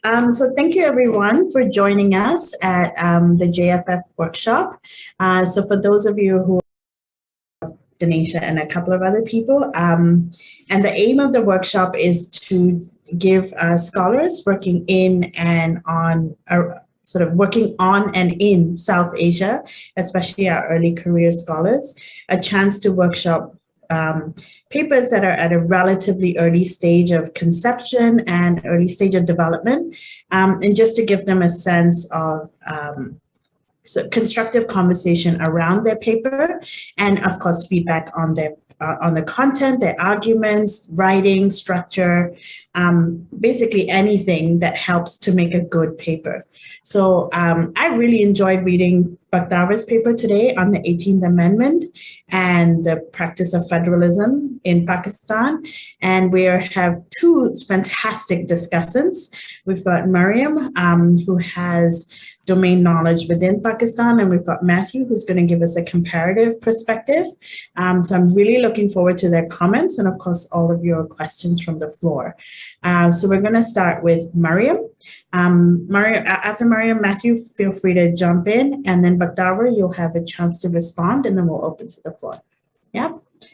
So thank you everyone for joining us at the JFF workshop. So for those of you who Denisha and a couple of other people. And the aim of the workshop is to give scholars working in and on, sort of working on and in South Asia, especially our early career scholars, a chance to workshop papers that are at a relatively early stage of conception and early stage of development, and just to give them a sense of so constructive conversation around their paper, and of course feedback on their on the content, their arguments, writing, structure, basically anything that helps to make a good paper. So I really enjoyed reading Bakhtawar's paper today on the 18th Amendment and the practice of federalism in Pakistan. And we have two fantastic discussants. We've got Maryam, who has domain knowledge within Pakistan, and we've got Mathew, who's going to give us a comparative perspective. So I'm really looking forward to their comments and, of course, all of your questions from the floor. So we're going to start with Maryam. After Maryam, Mathew, feel free to jump in, and then Bakhtawar, you'll have a chance to respond, and then we'll open to the floor. Yeah,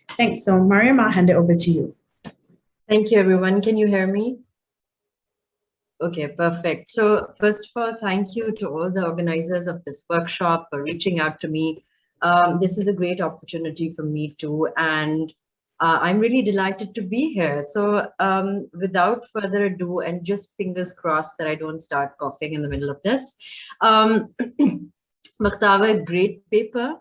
thanks. So Maryam, I'll hand it over to you. Thank you, everyone. Can you hear me? Okay, perfect. So first of all, thank you to all the organizers of this workshop for reaching out to me. This is a great opportunity for me too, and I'm really delighted to be here. So without further ado, and just fingers crossed that I don't start coughing in the middle of this. Bakhtawar, great paper.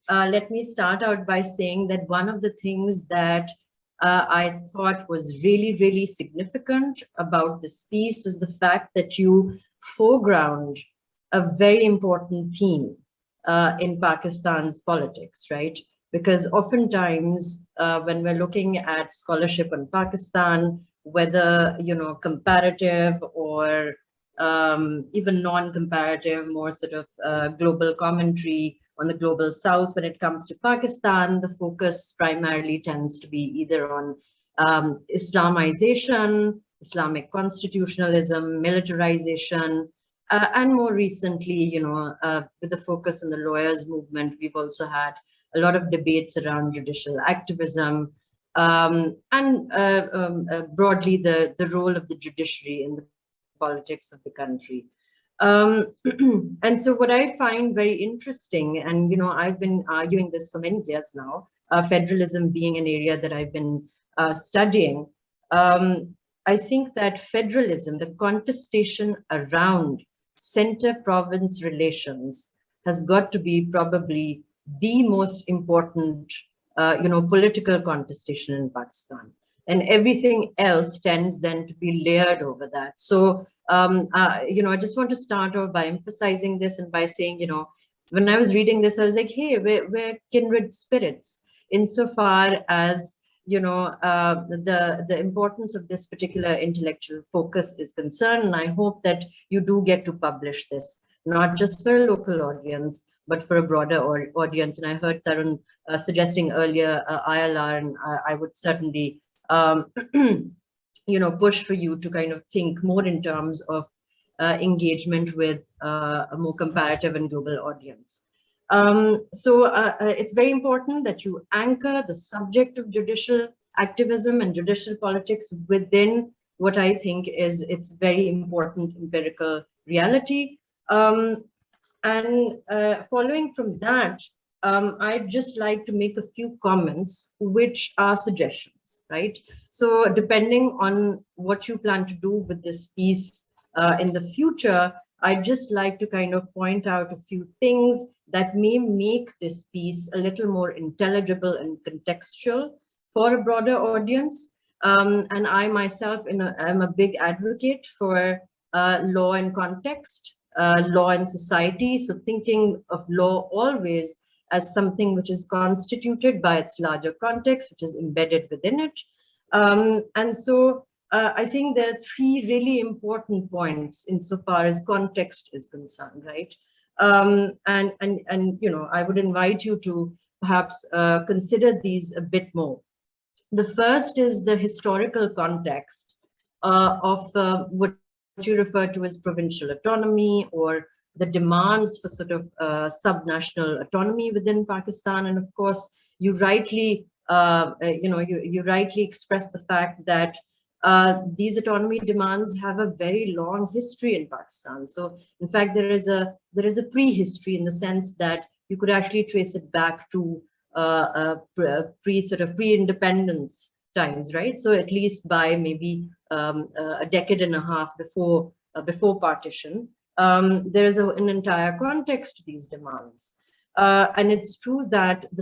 Let me start out by saying that one of the things that I thought was really, really significant about this piece was the fact that you foreground a very important theme in Pakistan's politics, right? Because oftentimes when we're looking at scholarship on Pakistan, whether, you know, comparative or even non-comparative, more sort of global commentary on the global south, when it comes to Pakistan, the focus primarily tends to be either on Islamization, Islamic constitutionalism, militarization, and more recently, you know, with the focus on the lawyers' movement, we've also had a lot of debates around judicial activism and broadly the role of the judiciary in the politics of the country. And so what I find very interesting, and, you know, I've been arguing this for many years now, federalism being an area that I've been studying, I think that federalism, the contestation around center-province relations has got to be probably the most important, you know, political contestation in Pakistan. And everything else tends then to be layered over that. So, you know, I just want to start off by emphasizing this and by saying, you know, when I was reading this, I was like, hey, we're kindred spirits insofar as, you know, the importance of this particular intellectual focus is concerned. And I hope that you do get to publish this, not just for a local audience, but for a broader audience. And I heard Tarun suggesting earlier ILR, and I would certainly you know, push for you to kind of think more in terms of engagement with a more comparative and global audience. So it's very important that you anchor the subject of judicial activism and judicial politics within what I think is its very important empirical reality. And following from that, I'd just like to make a few comments which are suggestions, right? So depending on what you plan to do with this piece in the future, I'd just like to kind of point out a few things that may make this piece a little more intelligible and contextual for a broader audience. And I myself am a big advocate for law and context, law and society. So thinking of law always as something which is constituted by its larger context, which is embedded within it. And so I think there are three really important points insofar as context is concerned, right? And you know, I would invite you to perhaps consider these a bit more. The first is the historical context of what you refer to as provincial autonomy, or the demands for sort of subnational autonomy within Pakistan. And of course, you rightly, you rightly express the fact that these autonomy demands have a very long history in Pakistan. So, in fact, there is a prehistory in the sense that you could actually trace it back to pre-independence times, right? So at least by maybe a decade and a half before partition, there is an entire context to these demands, and it's true that the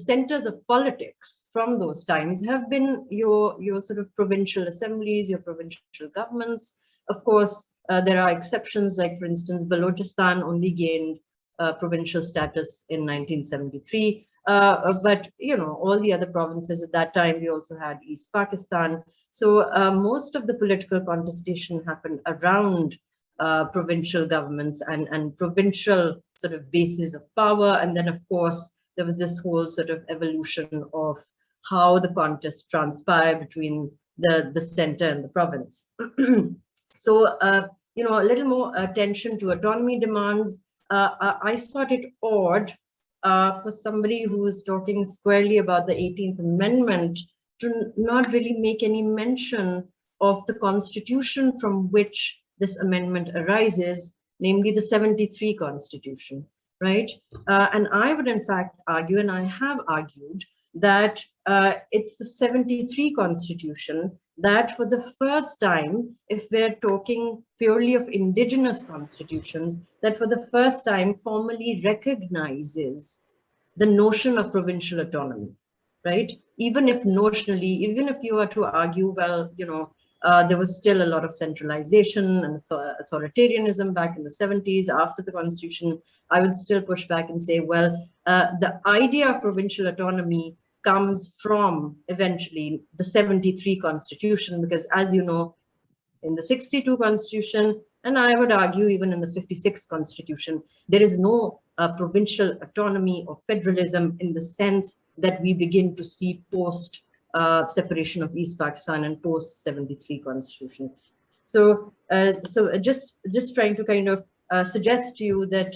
centers of politics from those times have been your sort of provincial assemblies, your provincial governments. Of course, there are exceptions, like for instance, Balochistan only gained provincial status in 1973. But all the other provinces at that time, we also had East Pakistan. So most of the political contestation happened around provincial governments and provincial sort of bases of power. And then, of course, there was this whole sort of evolution of how the contest transpired between the center and the province. So, a little more attention to autonomy demands. I thought it odd for somebody who is talking squarely about the 18th Amendment to not really make any mention of the constitution from which this amendment arises, namely the 73 Constitution, right? And I would in fact argue, and I have argued, that it's the 73 Constitution that for the first time, if we're talking purely of indigenous constitutions, that for the first time formally recognizes the notion of provincial autonomy, right? Even if notionally, even if you were to argue, well, there was still a lot of centralization and authoritarianism back in the 70s after the constitution, I would still push back and say, well, the idea of provincial autonomy comes from eventually the 73 Constitution, because as you know, in the 62 Constitution, and I would argue even in the 56 Constitution, there is no provincial autonomy or federalism in the sense that we begin to see post separation of East Pakistan and post 73 Constitution. So, just trying to kind of suggest to you that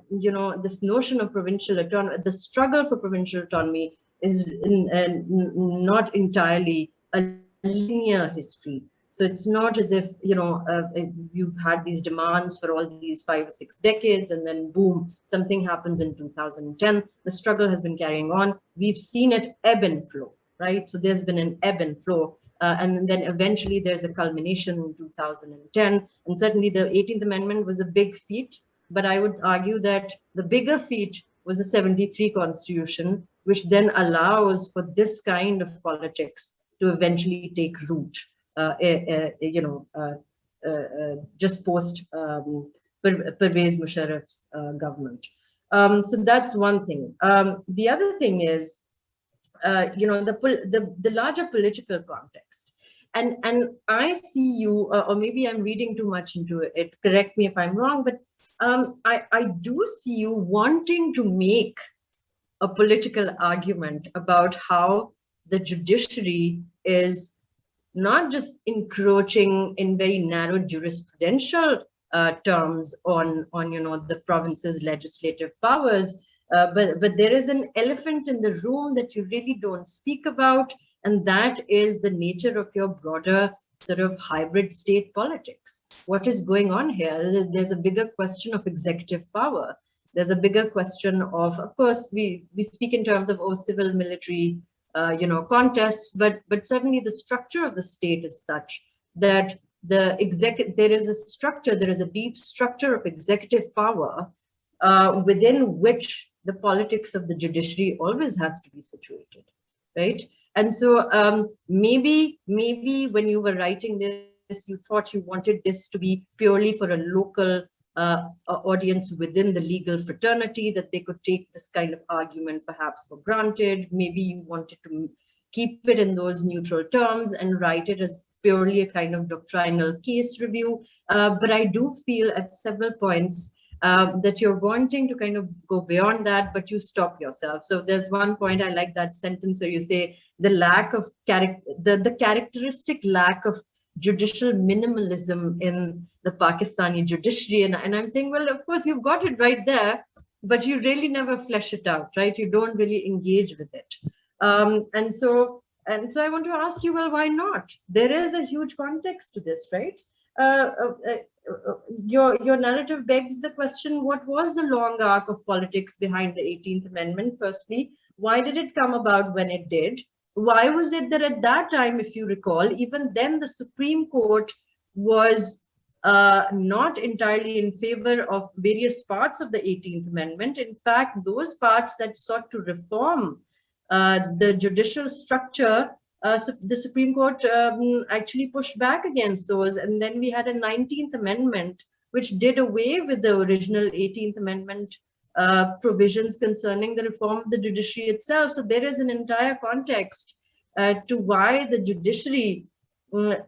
this notion of provincial autonomy, the struggle for provincial autonomy, is not entirely a linear history. So it's not as if, you've had these demands for all these 5 or 6 decades and then boom, something happens in 2010. The struggle has been carrying on. We've seen it ebb and flow, right? So there's been an ebb and flow. And then eventually there's a culmination in 2010. And certainly the 18th Amendment was a big feat, but I would argue that the bigger feat was the 73 Constitution, which then allows for this kind of politics to eventually take root, just post Pervez Musharraf's government. So that's one thing. The other thing is, the larger political context. And I see you, or maybe I'm reading too much into it, correct me if I'm wrong, but I do see you wanting to make a political argument about how the judiciary is not just encroaching in very narrow jurisprudential terms on the province's legislative powers, but there is an elephant in the room that you really don't speak about, and that is the nature of your broader sort of hybrid state politics. What is going on here? There's a bigger question of executive power. There's a bigger question of course, we speak in terms of civil military, contests, but certainly the structure of the state is such that there is a structure, there is a deep structure of executive power within which the politics of the judiciary always has to be situated, right? And so maybe when you were writing this, you thought you wanted this to be purely for a local audience within the legal fraternity, that they could take this kind of argument perhaps for granted. Maybe you wanted to keep it in those neutral terms and write it as purely a kind of doctrinal case review. But I do feel at several points that you're wanting to kind of go beyond that, but you stop yourself. So there's one point, I like that sentence where you say the lack of the characteristic lack of judicial minimalism in the Pakistani judiciary. And I'm saying, well, of course, you've got it right there, but you really never flesh it out, right? You don't really engage with it. And so I want to ask you, well, why not? There is a huge context to this, right? Your narrative begs the question, what was the long arc of politics behind the 18th Amendment? Firstly, why did it come about when it did? Why was it that at that time, if you recall, even then the Supreme Court was not entirely in favor of various parts of the 18th Amendment? In fact, those parts that sought to reform the judicial structure, so the Supreme Court actually pushed back against those. And then we had a 19th Amendment, which did away with the original 18th Amendment provisions concerning the reform of the judiciary itself. So there is an entire context to why the judiciary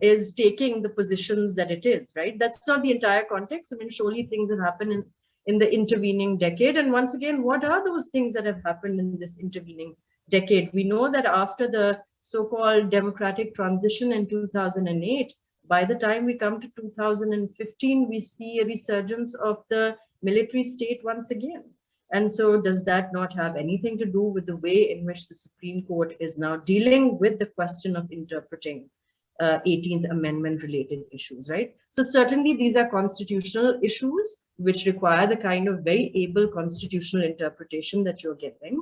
is taking the positions that it is, right? That's not the entire context. I mean, surely things have happened in the intervening decade. And once again, what are those things that have happened in this intervening decade? We know that after the so-called democratic transition in 2008, by the time we come to 2015, we see a resurgence of the military state once again. And so does that not have anything to do with the way in which the Supreme Court is now dealing with the question of interpreting 18th Amendment related issues, right? So certainly these are constitutional issues which require the kind of very able constitutional interpretation that you're giving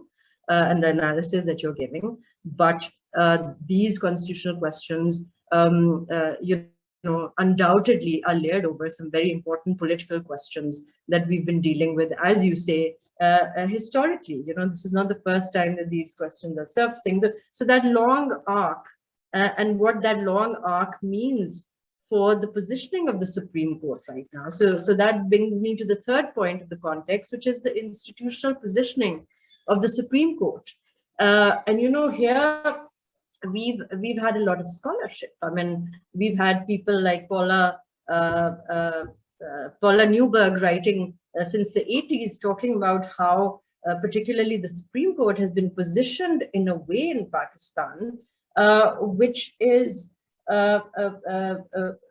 and the analysis that you're giving. But these constitutional questions, undoubtedly are layered over some very important political questions that we've been dealing with, as you say, historically. This is not the first time that these questions are surfacing. So that long arc and what that long arc means for the positioning of the Supreme Court right now. So that brings me to the third point of the context, which is the institutional positioning of the Supreme Court. And here we've had a lot of scholarship. I mean, we've had people like Paula Newberg writing since the 80s, talking about how particularly the Supreme Court has been positioned in a way in Pakistan, which is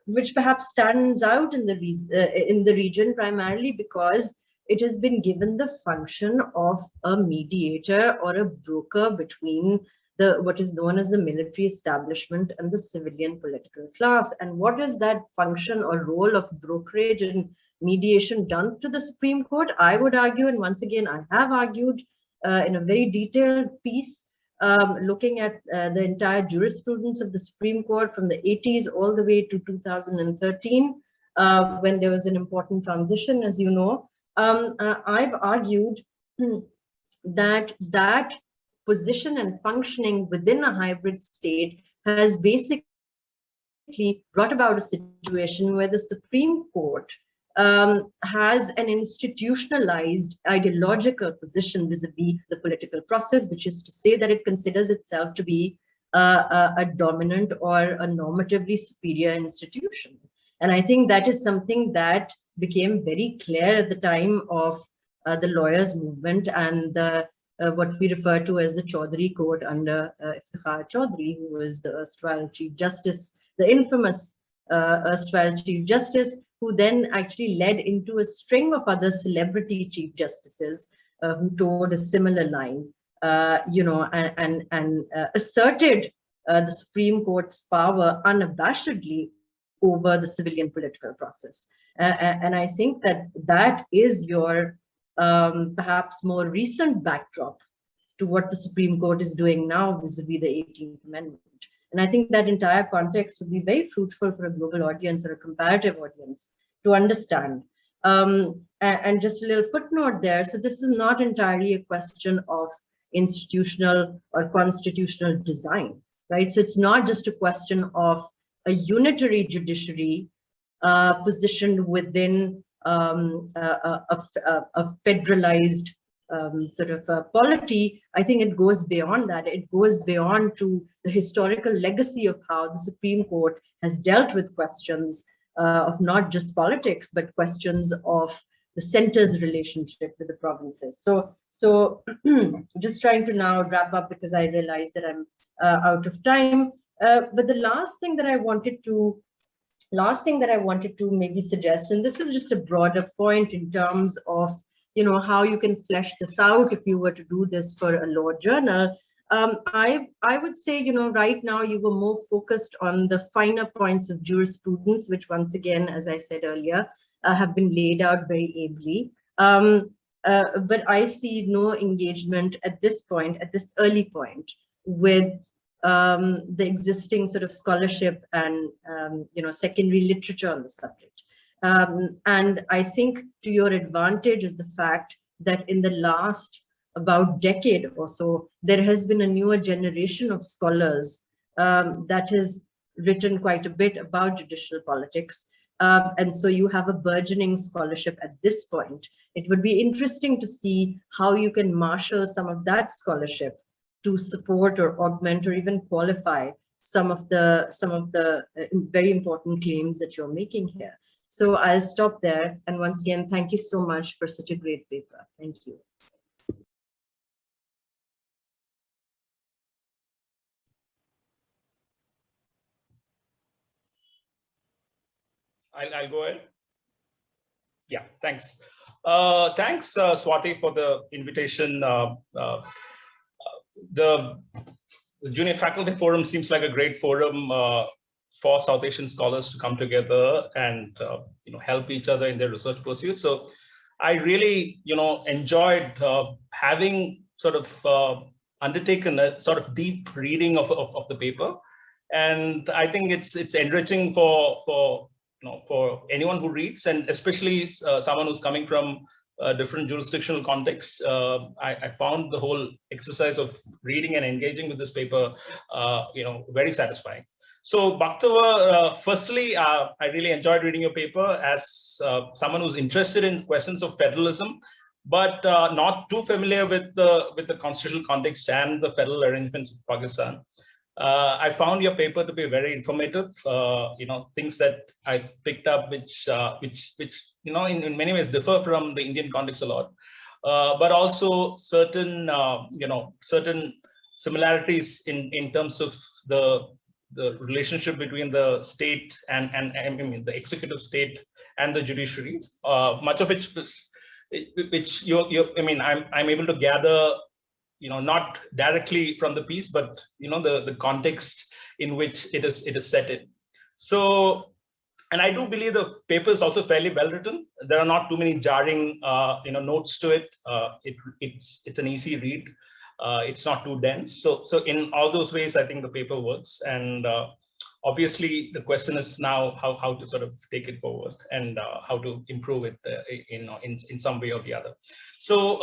which perhaps stands out in the region primarily because it has been given the function of a mediator or a broker between what is known as the military establishment and the civilian political class. And what is that function or role of brokerage and mediation done to the Supreme Court? I would argue, and once again, I have argued in a very detailed piece, looking at the entire jurisprudence of the Supreme Court from the 80s all the way to 2013, when there was an important transition, as you know. I've argued that position and functioning within a hybrid state has basically brought about a situation where the Supreme Court has an institutionalized ideological position vis-a-vis the political process, which is to say that it considers itself to be a dominant or a normatively superior institution. And I think that is something that became very clear at the time of the lawyers' movement and what we refer to as the Chaudhry Court under Iftikhar Chaudhry, who was the erstwhile Chief Justice, the infamous erstwhile Chief Justice, who then actually led into a string of other celebrity Chief Justices who towed a similar line, and asserted the Supreme Court's power unabashedly over the civilian political process. And I think that is your perhaps more recent backdrop to what the Supreme Court is doing now vis-a-vis the 18th Amendment. And I think that entire context would be very fruitful for a global audience or a comparative audience to understand. And just a little footnote there. So this is not entirely a question of institutional or constitutional design, right? So it's not just a question of a unitary judiciary positioned within a federalized sort of polity. I think it goes beyond that. It goes beyond to the historical legacy of how the Supreme Court has dealt with questions of not just politics, but questions of the center's relationship with the provinces. So just trying to now wrap up because I realize that I'm out of time. But the last thing that I wanted to last thing that I wanted to maybe suggest, and this is just a broader point in terms of, you know, how you can flesh this out if you were to do this for a law journal. I would say, you know, right now you were more focused on the finer points of jurisprudence, which once again, as I said earlier, have been laid out very ably. But I see no engagement at this point, at this early point, with the existing sort of scholarship and, you know, secondary literature on the subject. And I think to your advantage is the fact that in the last about decade or so, there has been a newer generation of scholars that has written quite a bit about judicial politics. And so you have a burgeoning scholarship at this point. It would be interesting to see how you can marshal some of that scholarship to support or augment or even qualify some of the very important claims that you're making here. So I'll stop there. And once again, thank you so much for such a great paper. Thank you. I'll go ahead. Yeah, thanks. Thanks, Swati, for the invitation. The Junior Faculty Forum seems like a great forum for South Asian scholars to come together and you know, help each other in their research pursuits. So I really, you know, enjoyed having sort of undertaken a sort of deep reading of the paper, and I think it's enriching for you know, for anyone who reads, and especially someone who's coming from different jurisdictional contexts. I found the whole exercise of reading and engaging with this paper, you know, very satisfying. So Bakhtawar, firstly, I really enjoyed reading your paper as someone who's interested in questions of federalism, but not too familiar with the constitutional context and the federal arrangements of Pakistan. I found your paper to be very informative. You know, things that I picked up, which you know, in many ways differ from the Indian context a lot, but also certain you know, certain similarities in terms of the relationship between the state and I mean the executive state and the judiciary. Much of which I mean, I'm able to gather, you know, not directly from the piece, but you know, the context in which it is set in. So, and I do believe the paper is also fairly well written. There are not too many jarring you know, notes to it. It's an easy read. It's not too dense. So in all those ways, I think the paper works. And obviously, the question is now how to sort of take it forward and how to improve it in some way or the other. So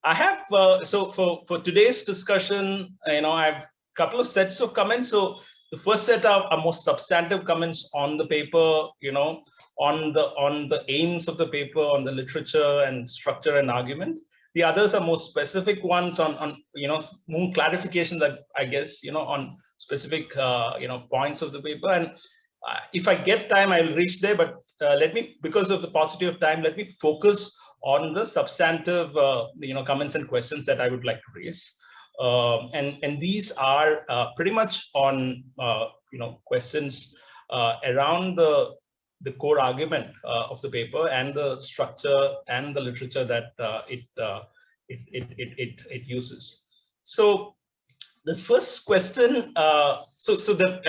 I have, so for today's discussion, you know, I have a couple of sets of comments. So the first set are more substantive comments on the paper, you know, on the aims of the paper, on the literature and structure and argument. The others are more specific ones on you know, more clarification that I guess, you know, on specific you know, points of the paper. And if I get time, I'll reach there. But let me, because of the paucity of time, let me focus on the substantive you know, comments and questions that I would like to raise. And these are pretty much on you know, questions around the core argument of the paper and the structure and the literature that it uses. So the first question, I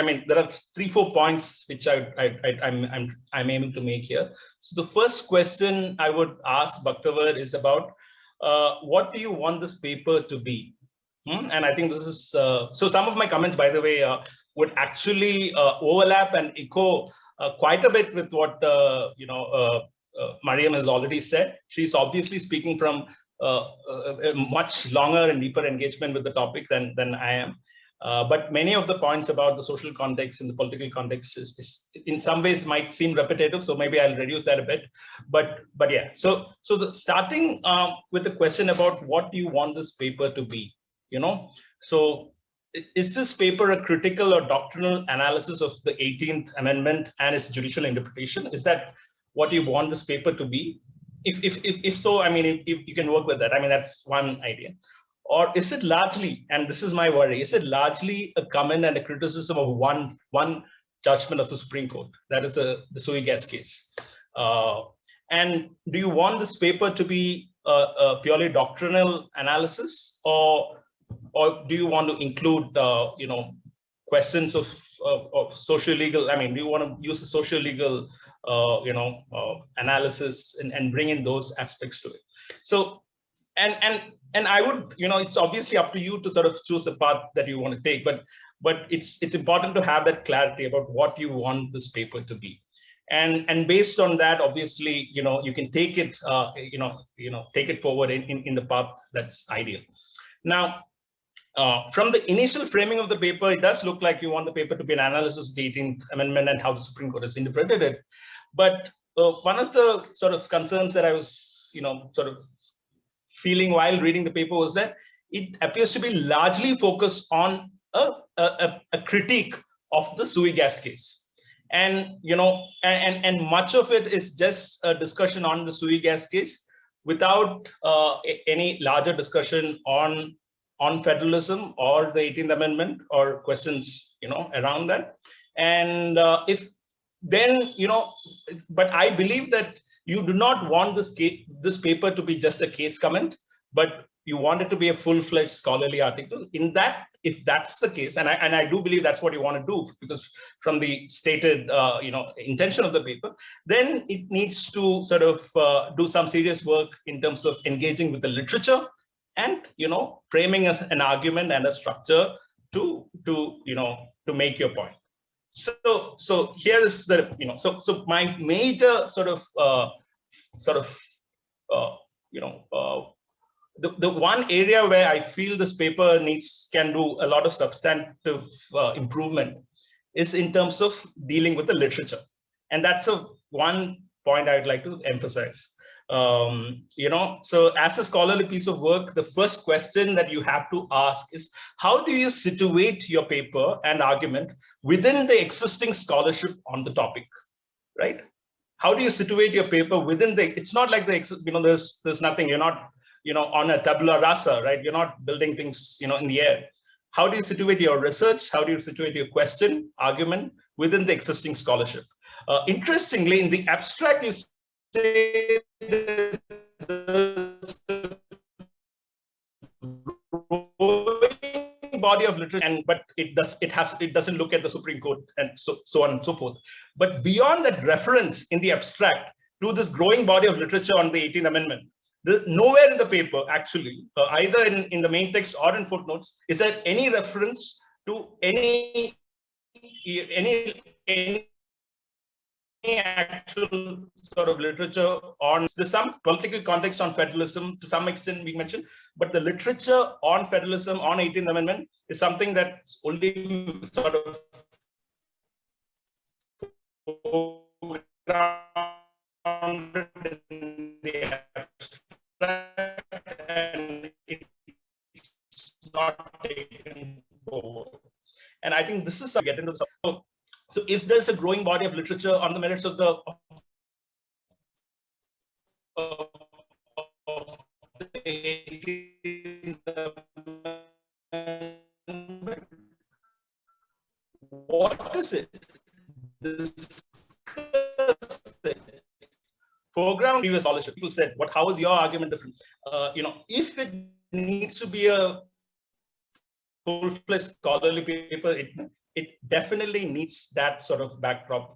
mean, there are 3-4 points which I'm aiming to make here. So the first question I would ask Bakhtawar is about what do you want this paper to be? And I think this is so. Some of my comments, by the way, would actually overlap and echo quite a bit with what you know, Maryam has already said. She's obviously speaking from a much longer and deeper engagement with the topic than I am. But many of the points about the social context and the political context is in some ways might seem repetitive. So maybe I'll reduce that a bit. But yeah. So starting with the question about what do you want this paper to be? You know, so is this paper a critical or doctrinal analysis of the 18th Amendment and its judicial interpretation? Is that what you want this paper to be? If so, I mean, if you can work with that, I mean, that's one idea. Or is it largely, and this is my worry, is it largely a comment and a criticism of one judgment of the Supreme Court. That is the sui gas case. And do you want this paper to be a purely doctrinal analysis, or do you want to include, questions of social legal? I mean, do you want to use the social legal, analysis and bring in those aspects to it? So, and I would, it's obviously up to you to sort of choose the path that you want to take, but it's important to have that clarity about what you want this paper to be. And based on that, obviously, you can take it, take it forward in the path that's ideal. Now, from the initial framing of the paper, it does look like you want the paper to be an analysis of the 18th Amendment and how the Supreme Court has interpreted it. But one of the sort of concerns that I was, sort of feeling while reading the paper was that it appears to be largely focused on a critique of the sui gas case. And, and much of it is just a discussion on the sui gas case without any larger discussion on federalism or the 18th Amendment or questions, around that. And if then, but I believe that you do not want this paper to be just a case comment, but you want it to be a full-fledged scholarly article. In that, if that's the case, and I do believe that's what you want to do, because from the stated intention of the paper, then it needs to sort of do some serious work in terms of engaging with the literature and framing an argument and a structure to make your point. So here is the so my major sort of the one area where I feel this paper can do a lot of substantive improvement is in terms of dealing with the literature, and that's one point I'd like to emphasize. So as a scholarly piece of work, the first question that you have to ask is, how do you situate your paper and argument within the existing scholarship on the topic, right? How do you situate your paper within it's not like there's nothing, you're not, on a tabula rasa, right? You're not building things, in the air. How do you situate your research? How do you situate your question, argument within the existing scholarship? Interestingly, in the abstract, you say the body of literature, but it doesn't look at the Supreme Court and so on and so forth. But beyond that reference in the abstract to this growing body of literature on the 18th Amendment, nowhere in the paper, actually, either in the main text or in footnotes, is there any reference to any actual sort of literature on. There's some political context on federalism to some extent we mentioned, but the literature on federalism, on 18th Amendment, is something that's only sort of grounded in the abstract, and it's not taken forward. And I think this is something to get into. So if there's a growing body of literature on the merits of the what is it? Discuss it. Foreground previous scholarship. People said, how is your argument different? If it needs to be a full-fledged scholarly paper, it definitely needs that sort of backdrop.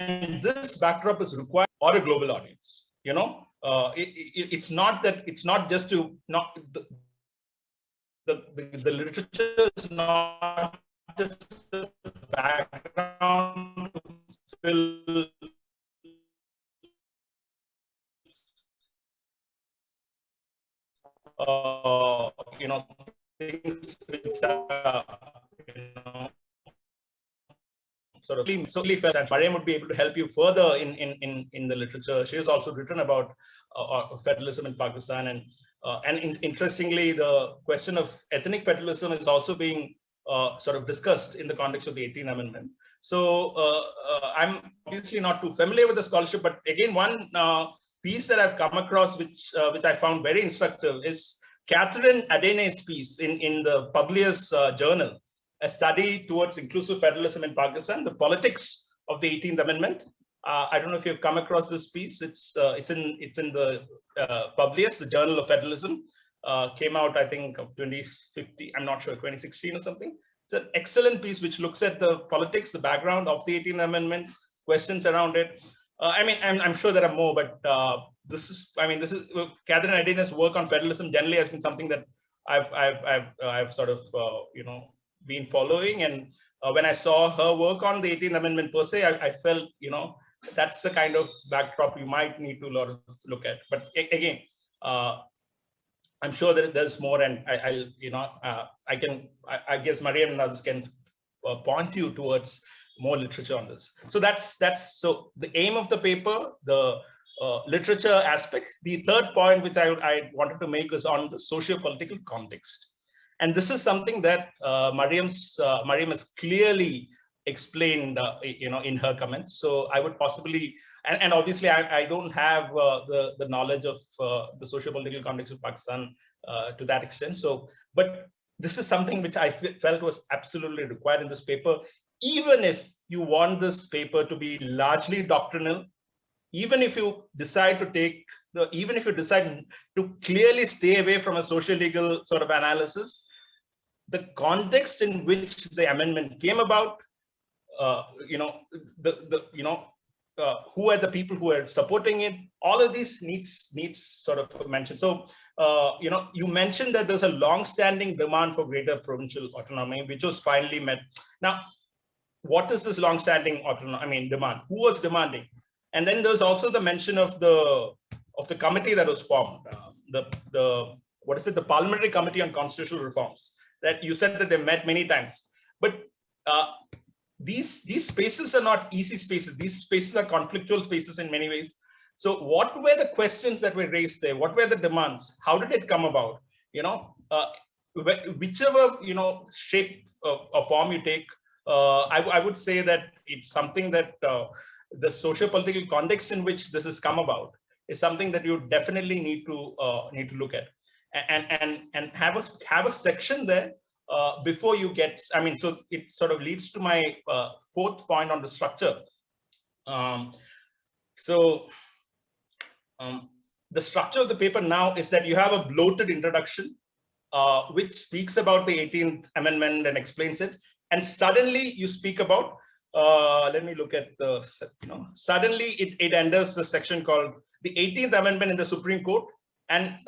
And this backdrop is required for a global audience. It's not just to the literature is not just the background to fill things which are, sort of solely felt, and Maryam would be able to help you further in the literature. She has also written about federalism in Pakistan, and interestingly, the question of ethnic federalism is also being sort of discussed in the context of the 18th Amendment. So I'm obviously not too familiar with the scholarship, but again, one piece that I've come across, which I found very instructive, is Catherine Adene's piece in the Publius Journal, a study towards inclusive federalism in Pakistan, the politics of the 18th Amendment. I don't know if you've come across this piece. It's in the Publius, the Journal of Federalism. Came out, I think, of 2015. I'm not sure, 2016 or something. It's an excellent piece which looks at the politics, the background of the 18th Amendment, questions around it. I mean, I'm sure there are more, but this is Catherine Edina's work on federalism generally has been something that I've sort of been following, and when I saw her work on the 18th Amendment per se, I felt that's the kind of backdrop you might need to look at. But again, I'm sure that there's more, and I guess Maryam and others can point you towards more literature on this. So that's so the aim of the paper, the literature aspect. The third point which I wanted to make is on the socio-political context, and this is something that Maryam has clearly explained in her comments. So I would possibly, and obviously I don't have the knowledge of the socio-political context of Pakistan to that extent. So, but this is something which I felt was absolutely required in this paper. Even if you want this paper to be largely doctrinal, even if you decide to clearly stay away from a socio-legal sort of analysis, the context in which the amendment came about, who are the people who are supporting it, all of these needs sort of mention. So, you mentioned that there's a long-standing demand for greater provincial autonomy, which was finally met. Now, what is this long-standing demand? Who was demanding? And then there's also the mention of the committee that was formed, the Parliamentary Committee on Constitutional Reforms. That you said that they met many times, but these spaces are not easy spaces. These spaces are conflictual spaces in many ways. So what were the questions that were raised there? What were the demands? How did it come about? Whichever shape or form you take, I would say that it's something that the socio-political context in which this has come about is something that you definitely need to look at, and have a section there before you get. So it sort of leads to my fourth point on the structure. The structure of the paper now is that you have a bloated introduction, which speaks about the 18th Amendment and explains it. And suddenly you speak about, let me look at the, suddenly it enters the section called the 18th Amendment in the Supreme Court, and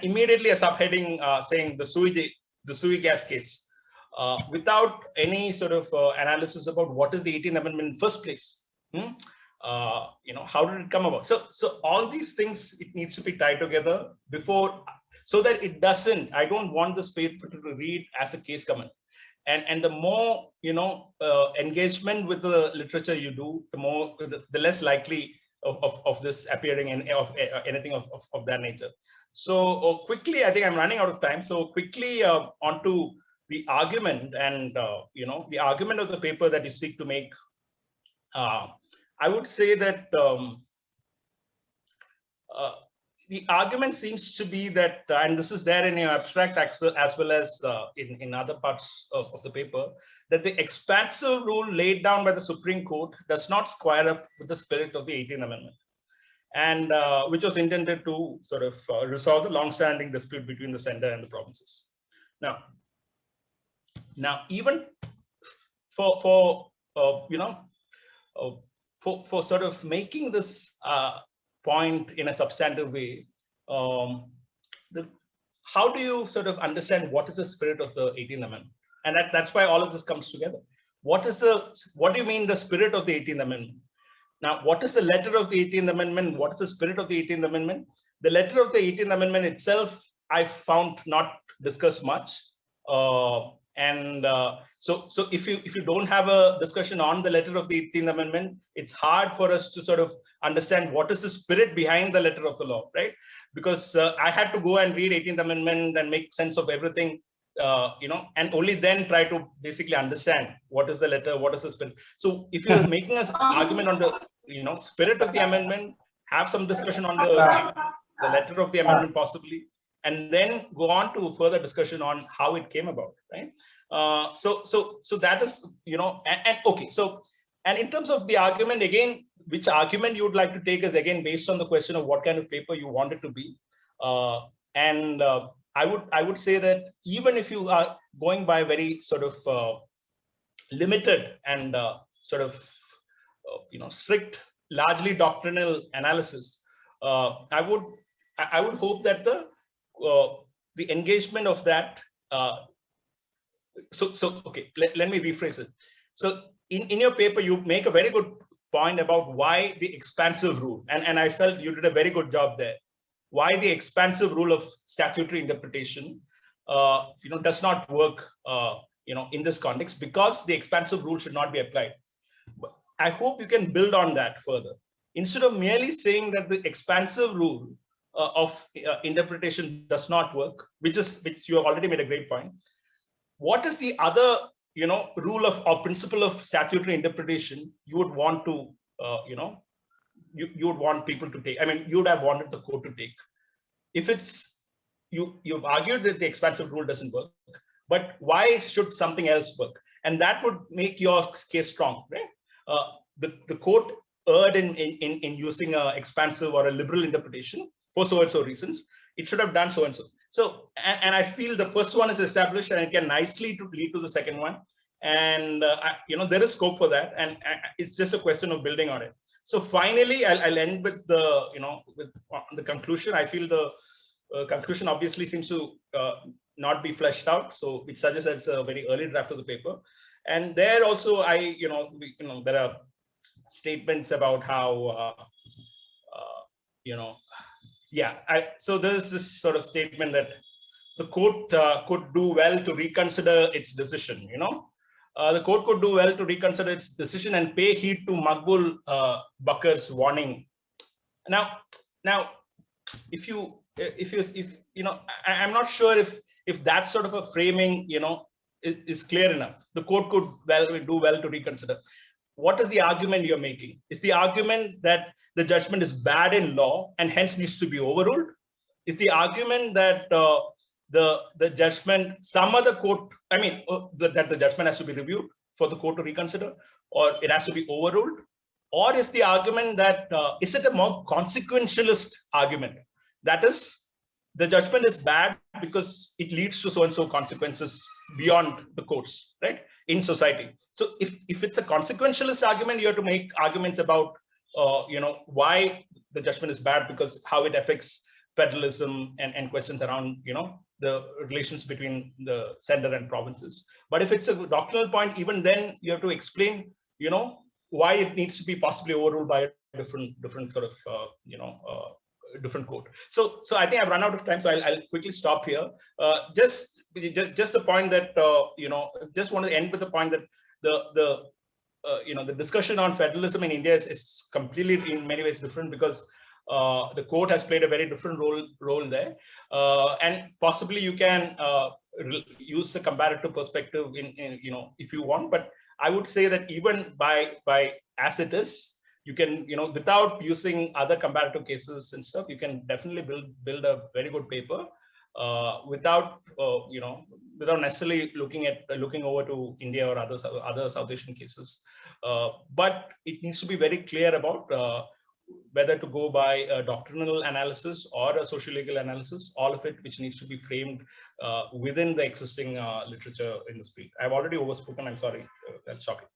immediately a subheading saying the sui gas case, without any sort of analysis about what is the 18th Amendment in the first place. How did it come about? So all these things, it needs to be tied together before, so that it doesn't, I don't want this paper to read as a case comment. And the more engagement with the literature you do, the less likely of this appearing in anything of that nature. So quickly, I think I'm running out of time. So quickly onto the argument, and the argument of the paper that you seek to make. I would say that the argument seems to be that, and this is there in your abstract as well as in other parts of the paper, that the expansive rule laid down by the Supreme Court does not square up with the spirit of the 18th Amendment, and which was intended to sort of resolve the long-standing dispute between the center and the provinces. Now, even for sort of making this point in a substantive way, how do you sort of understand what is the spirit of the 18th Amendment? And that's why all of this comes together. What do you mean the spirit of the 18th Amendment? Now, what is the letter of the 18th Amendment? What is the spirit of the 18th Amendment? The letter of the 18th Amendment itself, I found not discussed much. So if you don't have a discussion on the letter of the 18th Amendment, it's hard for us to sort of understand what is the spirit behind the letter of the law, right? Because I had to go and read 18th Amendment and make sense of everything, and only then try to basically understand what is the letter, what is the spirit. So if you're making an argument on the spirit of the amendment, have some discussion on the letter of the amendment possibly, and then go on to further discussion on how it came about, right? So that is, and okay. So, and in terms of the argument, again, which argument you would like to take is again based on the question of what kind of paper you want it to be. I would say that even if you are going by very sort of limited and strict, largely doctrinal analysis, I would hope that the engagement of that. Okay, let me rephrase it. So in your paper, you make a very good point about why the expansive rule, and I felt you did a very good job there. Why the expansive rule of statutory interpretation, does not work, in this context, because the expansive rule should not be applied. But I hope you can build on that further. Instead of merely saying that the expansive rule of interpretation does not work, which you have already made a great point. What is the other, rule of or principle of statutory interpretation you would want to, you would want people to take? I mean, you would have wanted the court to take. If it's you've argued that the expansive rule doesn't work, but why should something else work? And that would make your case strong, right? The court erred in using an expansive or a liberal interpretation for so and so reasons. It should have done so and so. So, and I feel the first one is established, and it can nicely lead to the second one. And there is scope for that, and it's just a question of building on it. So finally, I'll end with the with the conclusion. I feel the conclusion obviously seems to not be fleshed out, so it suggests that it's a very early draft of the paper. And there also, there are statements about how so there's this sort of statement that the court could do well to reconsider its decision. The court could do well to reconsider its decision and pay heed to Maqbul Bakar's warning. Now, if I'm not sure if that sort of a framing, is clear enough. The court could do well to reconsider. What is the argument you're making? Is the argument that the judgment is bad in law and hence needs to be overruled? Is the argument that the judgment, some other court, that the judgment has to be reviewed for the court to reconsider, or it has to be overruled? Or is the argument that, is it a more consequentialist argument? That is, the judgment is bad because it leads to so-and-so consequences beyond the courts, right, in society. So if it's a consequentialist argument, you have to make arguments about, why the judgment is bad, because how it affects federalism and questions around, the relations between the center and provinces. But if it's a doctrinal point, even then you have to explain, why it needs to be possibly overruled by a different sort of, different court. So I think I've run out of time, so I'll quickly stop here. Just the point that, just want to end with the point that the discussion on federalism in India is completely, in many ways, different, because the court has played a very different role there, and possibly you can use a comparative perspective in if you want. But I would say that even by as it is, you can without using other comparative cases and stuff, you can definitely build a very good paper without without necessarily looking over to India or other South Asian cases. But it needs to be very clear about whether to go by a doctrinal analysis or a socio-legal analysis, all of it which needs to be framed within the existing literature in the field. I've already overspoken, I'm sorry, I'll stop it.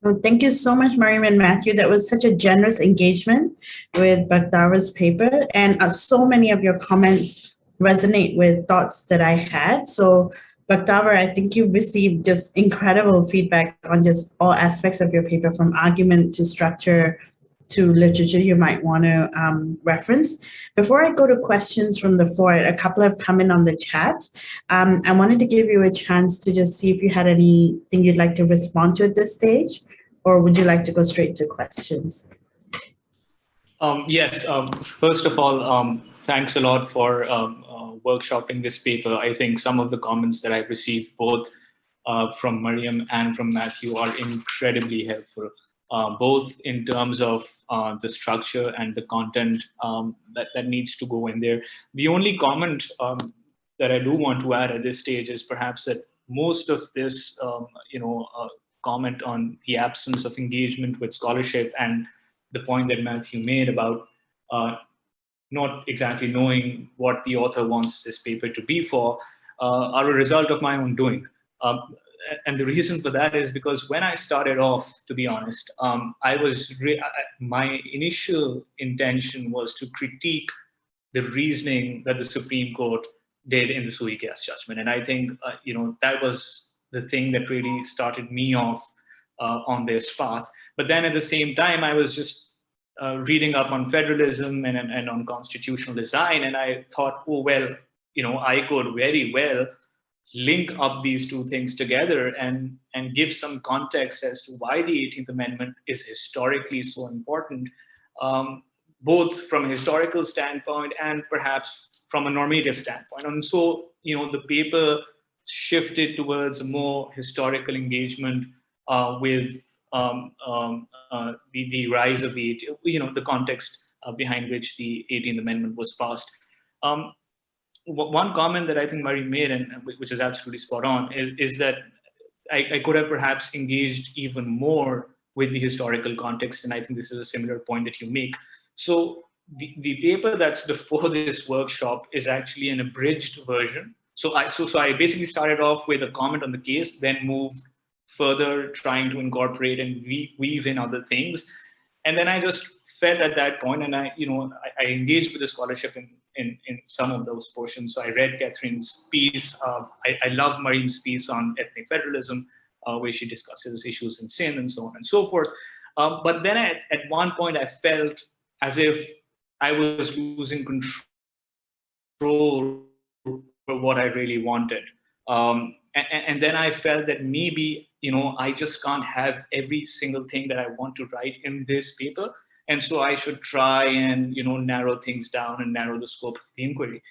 Well, thank you so much, Maryam and Matthew. That was such a generous engagement with Bakhtawar's paper, and so many of your comments resonate with thoughts that I had. So Bakhtawar, I think you've received just incredible feedback on just all aspects of your paper, from argument to structure to literature you might want to reference. Before I go to questions from the floor, a couple have come in on the chat. I wanted to give you a chance to just see if you had anything you'd like to respond to at this stage, or would you like to go straight to questions? Yes, first of all, thanks a lot for workshopping this paper. I think some of the comments that I've received both from Maryam and from Matthew are incredibly helpful. both in terms of the structure and the content that needs to go in there. The only comment that I do want to add at this stage is perhaps that most of this, comment on the absence of engagement with scholarship and the point that Mathew made about not exactly knowing what the author wants this paper to be for, are a result of my own doing. And the reason for that is because when I started off, to be honest, my initial intention was to critique the reasoning that the Supreme Court did in the sui geas judgment. And I think, that was the thing that really started me off on this path. But then at the same time, I was just reading up on federalism and on constitutional design. And I thought, oh, well, I could very well link up these two things together and give some context as to why the 18th Amendment is historically so important, both from a historical standpoint and perhaps from a normative standpoint. And so, the paper shifted towards a more historical engagement with the rise of the context behind which the 18th Amendment was passed. One comment that I think Murray made, and which is absolutely spot on, is that I could have perhaps engaged even more with the historical context, and I think this is a similar point that you make. So the paper that's before this workshop is actually an abridged version. So I basically started off with a comment on the case, then moved further, trying to incorporate and weave in other things, and then I just felt at that point, and I engaged with the scholarship in some of those portions. So I read Catherine's piece. I love Maryam's piece on ethnic federalism, where she discusses issues in sin and so on and so forth. But then at one point, I felt as if I was losing control over what I really wanted. And then I felt that maybe, I just can't have every single thing that I want to write in this paper. And so I should try and, narrow things down and narrow the scope of the inquiry.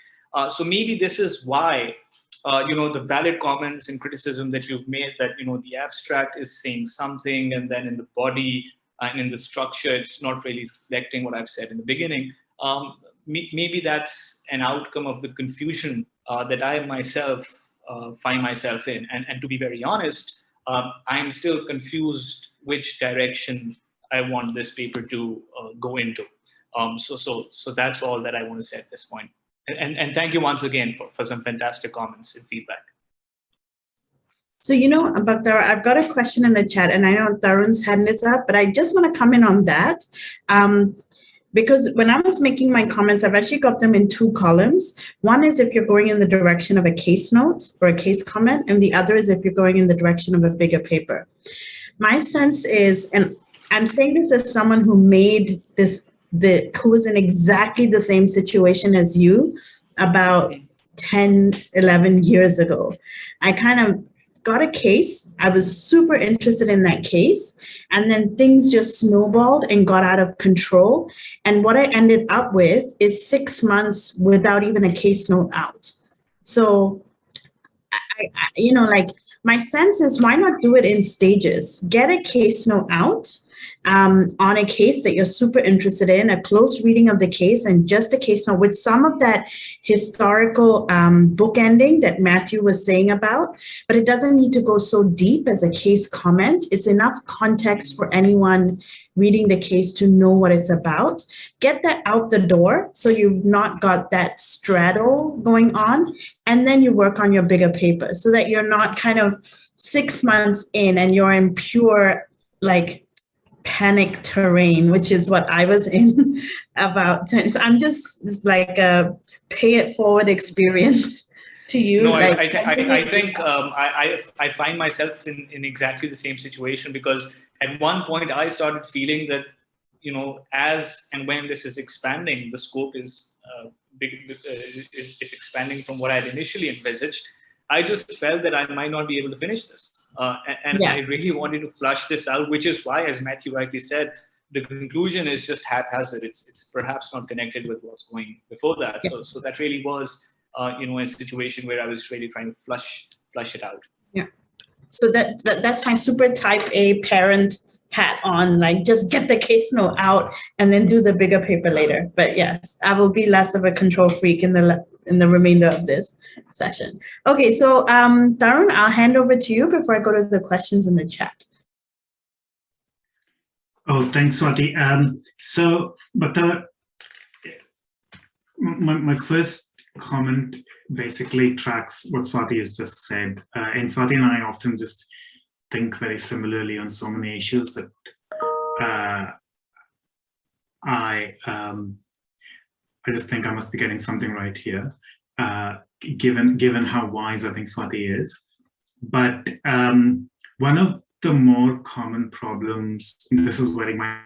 So maybe this is why, the valid comments and criticism that you've made that, the abstract is saying something, and then in the body and in the structure, it's not really reflecting what I've said in the beginning. Maybe that's an outcome of the confusion that I myself find myself in. And to be very honest, I'm still confused which direction I want this paper to go into. So that's all that I want to say at this point. And thank you once again for some fantastic comments and feedback. So, Bakhtawar, I've got a question in the chat, and I know Tarun's hand is up, but I just want to comment on that. Because when I was making my comments, I've actually got them in two columns. One is if you're going in the direction of a case note or a case comment, and the other is if you're going in the direction of a bigger paper. My sense is, and I'm saying this as someone who made this, who was in exactly the same situation as you about 10, 11 years ago. I kind of got a case. I was super interested in that case. And then things just snowballed and got out of control. And what I ended up with is 6 months without even a case note out. So, my sense is, why not do it in stages? Get a case note out on a case that you're super interested in, a close reading of the case, and just a case note with some of that historical bookending that Mathew was saying about, but it doesn't need to go so deep as a case comment. It's enough context for anyone reading the case to know what it's about. Get that out the door so you've not got that straddle going on, and then you work on your bigger paper so that you're not kind of 6 months in and you're in pure panic terrain, which is what I was in about 10. So I'm just like a pay it forward experience to you. No, I think I find myself in exactly the same situation, because at one point I started feeling that, as and when this is expanding, the scope is expanding from what I had initially envisaged. I just felt that I might not be able to finish this. And I really wanted to flush this out, which is why, as Mathew rightly said, the conclusion is just haphazard. It's perhaps not connected with what's going before that. Yeah. So that really was, a situation where I was really trying to flush it out. Yeah. So that's my super type A parent hat on, like just get the case note out and then do the bigger paper later. But yes, I will be less of a control freak in the remainder of this session. Okay, so Tarun, I'll hand over to you before I go to the questions in the chat. Oh, thanks, Swati. So, Bakhtawar, my first comment basically tracks what Swati has just said. And Swati and I often just think very similarly on so many issues that I just think I must be getting something right here, given how wise I think Swati is. But one of the more common problems, this is wearing my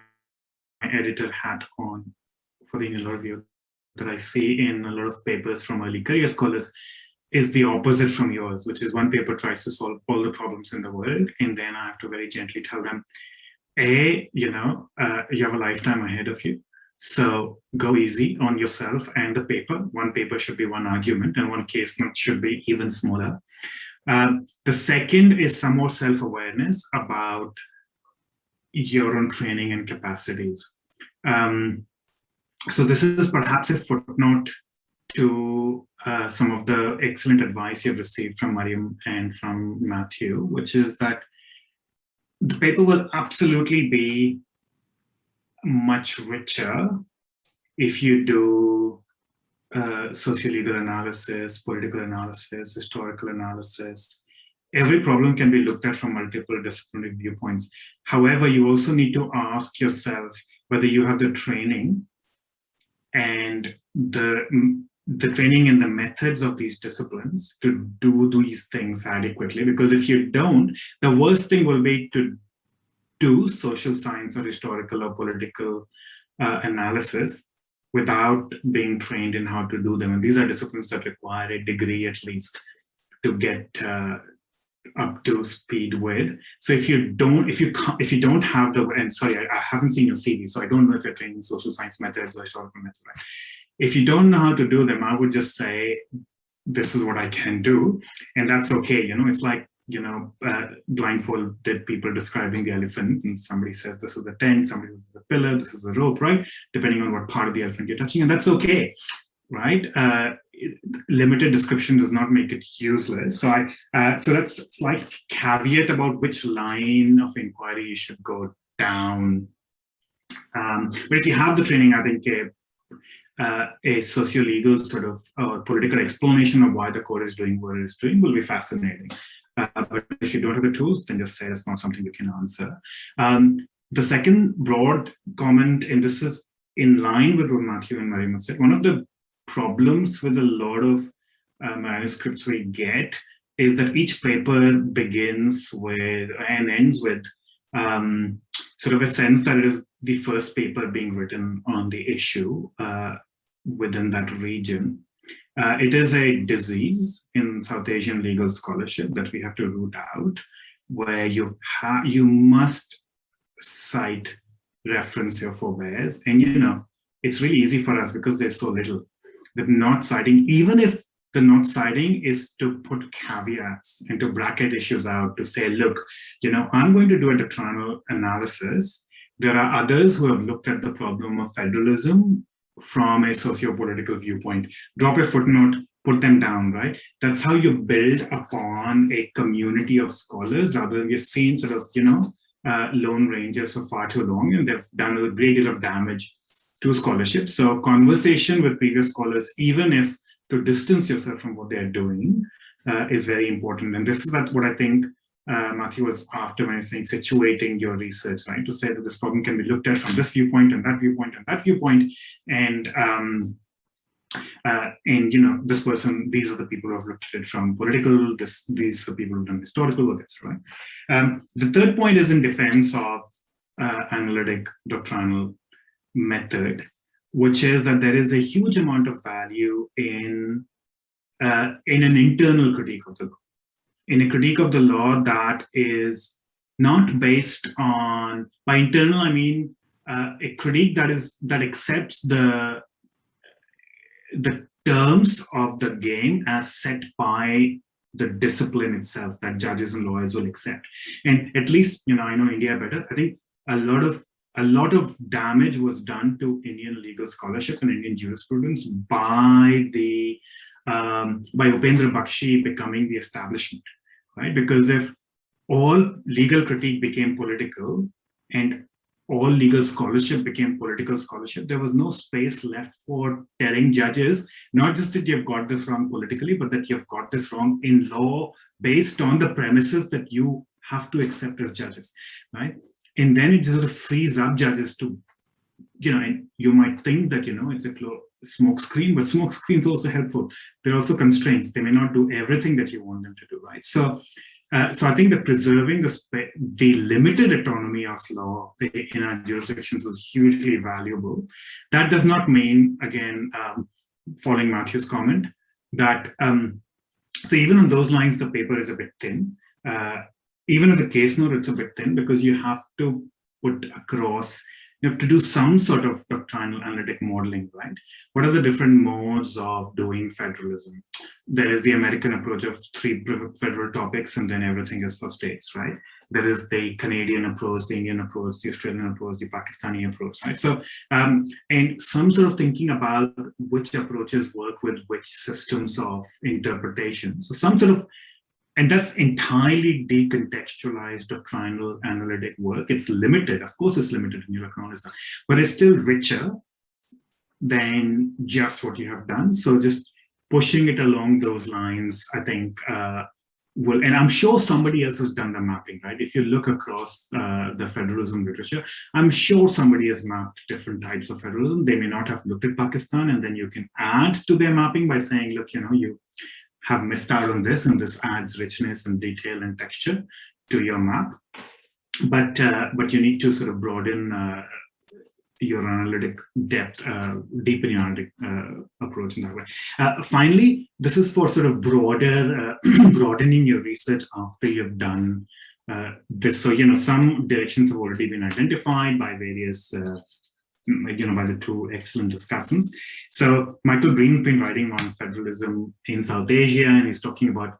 editor hat on for the Indian Law Review, that I see in a lot of papers from early career scholars is the opposite from yours, which is one paper tries to solve all the problems in the world, and then I have to very gently tell them, you have a lifetime ahead of you, so go easy on yourself and the paper. One paper should be one argument, and one case note should be even smaller. The second is some more self-awareness about your own training and capacities. So this is perhaps a footnote to some of the excellent advice you've received from Maryam and from Mathew, which is that the paper will absolutely be much richer if you do socio-legal analysis, political analysis, historical analysis. Every problem can be looked at from multiple disciplinary viewpoints. However, you also need to ask yourself whether you have the training and the training and the methods of these disciplines to do these things adequately. Because if you don't, the worst thing will be to do social science or historical or political analysis without being trained in how to do them. And these are disciplines that require a degree at least to get up to speed with. So if you don't have the, and sorry, I haven't seen your CV, so I don't know if you're training social science methods or historical methods. Right? If you don't know how to do them, I would just say, this is what I can do. And that's okay. It's like, blindfolded people describing the elephant, and somebody says, this is the tent, somebody says, this is a pillar, this is a rope, right? Depending on what part of the elephant you're touching, and that's okay, right? Limited description does not make it useless. So so that's a slight caveat about which line of inquiry you should go down. But if you have the training, I think a socio-legal sort of political explanation of why the court is doing what it is doing will be fascinating. But if you don't have the tools, then just say it's not something you can answer. The second broad comment, and this is in line with what Mathew and Maryam said, one of the problems with a lot of manuscripts we get is that each paper begins with and ends with sort of a sense that it is the first paper being written on the issue within that region. It is a disease in South Asian legal scholarship that we have to root out, where you must cite, reference your forebears. And it's really easy for us because there's so little that not citing, even if the not citing is to put caveats and to bracket issues out, to say, look, I'm going to do a doctrinal analysis. There are others who have looked at the problem of federalism from a socio-political viewpoint. Drop a footnote, put them down, right? That's how you build upon a community of scholars, rather than we've seen sort of, lone rangers for far too long, and they've done a great deal of damage to scholarship. So conversation with previous scholars, even if to distance yourself from what they're doing, is very important. And this is what I think Mathew was after when he's saying situating your research, right? To say that this problem can be looked at from this viewpoint and that viewpoint and that viewpoint, and this person, these are the people who have looked at it from political, these are the people who've done historical work, right? The third point is in defense of analytic doctrinal method, which is that there is a huge amount of value in an internal critique of the law. In a critique of the law that is not based on, by internal I mean a critique that accepts the terms of the game as set by the discipline itself that judges and lawyers will accept. And at least, I know India better. I think a lot of damage was done to Indian legal scholarship and Indian jurisprudence by Upendra Bakshi becoming the establishment, right? Because if all legal critique became political and all legal scholarship became political scholarship, there was no space left for telling judges, not just that you've got this wrong politically, but that you've got this wrong in law based on the premises that you have to accept as judges, right? And then it just sort of frees up judges to, and you might think that, it's a smoke screen, but smoke screen is also helpful. There are also constraints. They may not do everything that you want them to do, right? So I think that preserving the limited autonomy of law in our jurisdictions was hugely valuable. That does not mean, again, following Mathew's comment, that, so even on those lines, the paper is a bit thin. Even as a case note, it's a bit thin because you have to put across, you have to do some sort of doctrinal analytic modeling, right? What are the different modes of doing federalism? There is the American approach of 3 federal topics and then everything is for states, right? There is the Canadian approach, the Indian approach, the Australian approach, the Pakistani approach, right? So, and some sort of thinking about which approaches work with which systems of interpretation. So some sort of, and that's entirely decontextualized doctrinal analytic work. It's limited, of course it's limited, and you acknowledge that, but it's still richer than just what you have done. So just pushing it along those lines, I think will, and I'm sure somebody else has done the mapping, right? If you look across the federalism literature, I'm sure somebody has mapped different types of federalism. They may not have looked at Pakistan, and then you can add to their mapping by saying, look, you have missed out on this, and this adds richness and detail and texture to your map. But you need to sort of broaden your analytic depth, deepen your analytic approach in that way. Finally, this is for sort of broadening your research after you've done this. So, some directions have already been identified by various by the 2 excellent discussants. So Michael Green's been writing on federalism in South Asia, and he's talking about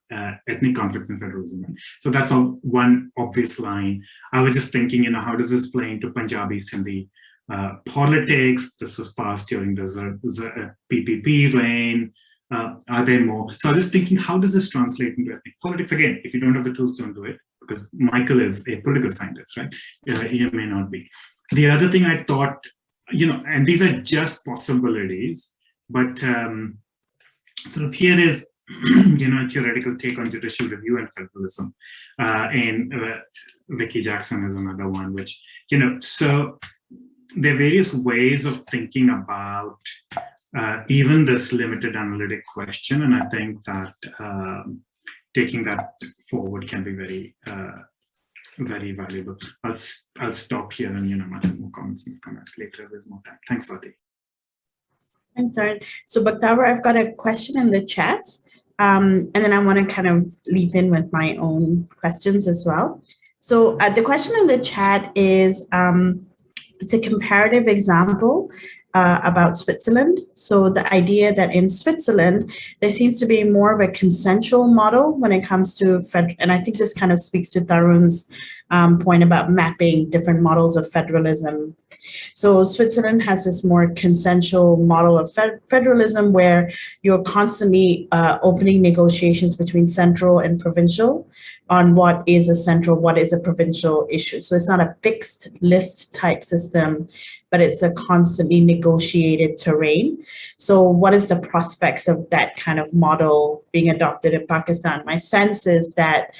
ethnic conflicts in federalism. So that's one obvious line. I was just thinking, how does this play into Punjabi Sindhi politics? This was passed during the PPP reign. Are there more? So I was just thinking, how does this translate into ethnic politics? Again, if you don't have the tools, don't do it, because Michael is a political scientist, right? He may not be. The other thing I thought, and these are just possibilities, but sort of here is, a theoretical take on judicial review and federalism. And Vicky Jackson is another one, which, so there are various ways of thinking about even this limited analytic question. And I think that taking that forward can be very, very valuable. I'll stop here, and much more comments may come back later if there's more time. Thanks, Swati. Thanks, Tarun. So Bakhtawar, I've got a question in the chat, and then I want to kind of leap in with my own questions as well. So the question in the chat is, it's a comparative example about Switzerland. So the idea that in Switzerland, there seems to be more of a consensual model when it comes to, and I think this kind of speaks to Tarun's point about mapping different models of federalism. So Switzerland has this more consensual model of federalism where you're constantly opening negotiations between central and provincial on what is a central, what is a provincial issue. So it's not a fixed list type system, but it's a constantly negotiated terrain. So what is the prospects of that kind of model being adopted in Pakistan? My sense is that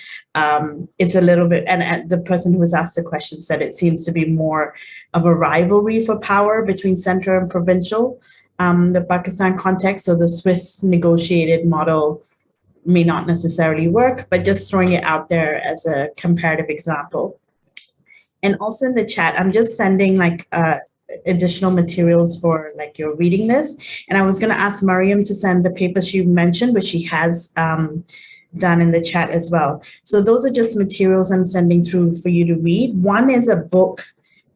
it's a little bit, and the person who was asked the question said it seems to be more of a rivalry for power between central and provincial, the Pakistan context. So the Swiss negotiated model may not necessarily work, but just throwing it out there as a comparative example. And also in the chat, I'm just sending additional materials for your reading list. And I was going to ask Maryam to send the papers she mentioned, which she has done in the chat as well. So those are just materials I'm sending through for you to read. One is a book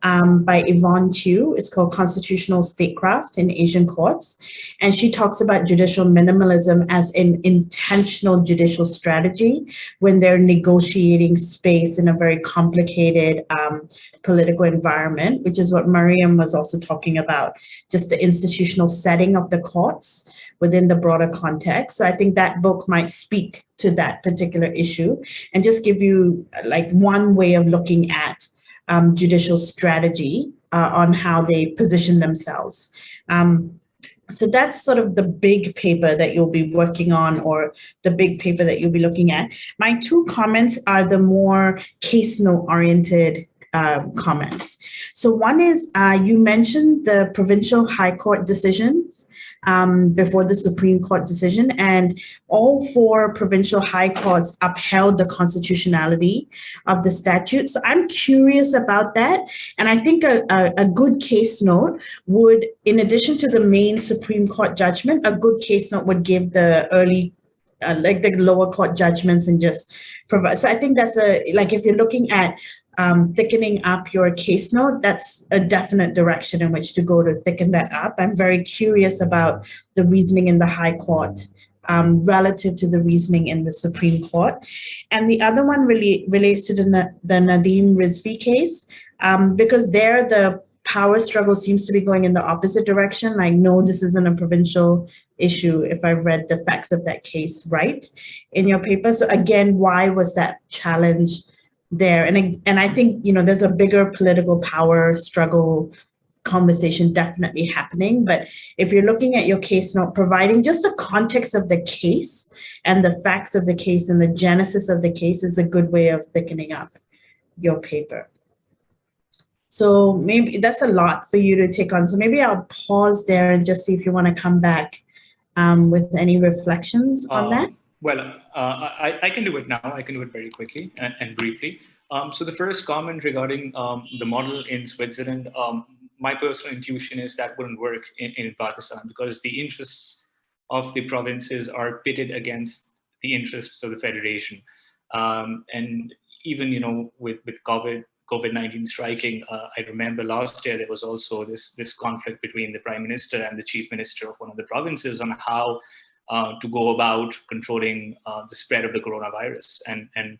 by Yvonne Chiu. It's called Constitutional Statecraft in Asian Courts. And she talks about judicial minimalism as an intentional judicial strategy when they're negotiating space in a very complicated political environment, which is what Maryam was also talking about, just the institutional setting of the courts within the broader context. So I think that book might speak to that particular issue and just give you like one way of looking at judicial strategy on how they position themselves. So that's sort of the big paper that you'll be working on, or the big paper that you'll be looking at. My two comments are the more case note oriented comments. So one is you mentioned the provincial high court decisions before the Supreme Court decision, and all four provincial high courts upheld the constitutionality of the statute. So I'm curious about that. And I think a good case note would, in addition to the main Supreme Court judgment, a good case note would give the early, like the lower court judgments and just provide. So I think that's like if you're looking at thickening up your case note, that's a definite direction in which to go to thicken that up. I'm very curious about the reasoning in the High Court relative to the reasoning in the Supreme Court. And the other one really relates to the Nadeem Rizvi case, because there the power struggle seems to be going in the opposite direction. Like, no, this isn't a provincial issue, if I read the facts of that case right in your paper. So again, why was that challenge there? And I think, you know, there's a bigger political power struggle conversation definitely happening. But if you're looking at your case note, providing just the context of the case and the facts of the case and the genesis of the case is a good way of thickening up your paper. So maybe that's a lot for you to take on. So maybe I'll pause there and just see if you want to come back with any reflections on that. Well, I can do it now. I can do it very quickly and briefly. So the first comment regarding the model in Switzerland, my personal intuition is that wouldn't work in Pakistan, because the interests of the provinces are pitted against the interests of the federation. And even, you know, with COVID-19 striking, I remember last year there was also this conflict between the Prime Minister and the Chief Minister of one of the provinces on how to go about controlling the spread of the coronavirus. And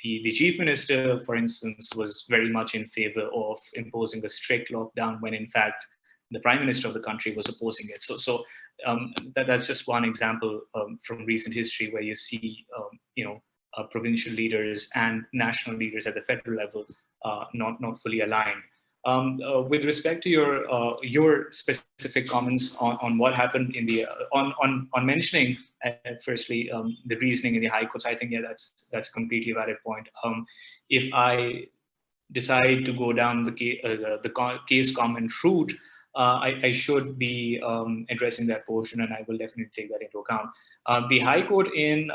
the Chief Minister, for instance, was very much in favor of imposing a strict lockdown when, in fact, the Prime Minister of the country was opposing it. So that's just one example from recent history where you see, you know, provincial leaders and national leaders at the federal level not fully aligned. With respect to your specific comments on what happened in the on mentioning firstly the reasoning in the high courts, I think that's a completely valid point. If I decide to go down the case comment route, I should be addressing that portion, and I will definitely take that into account. The High Court in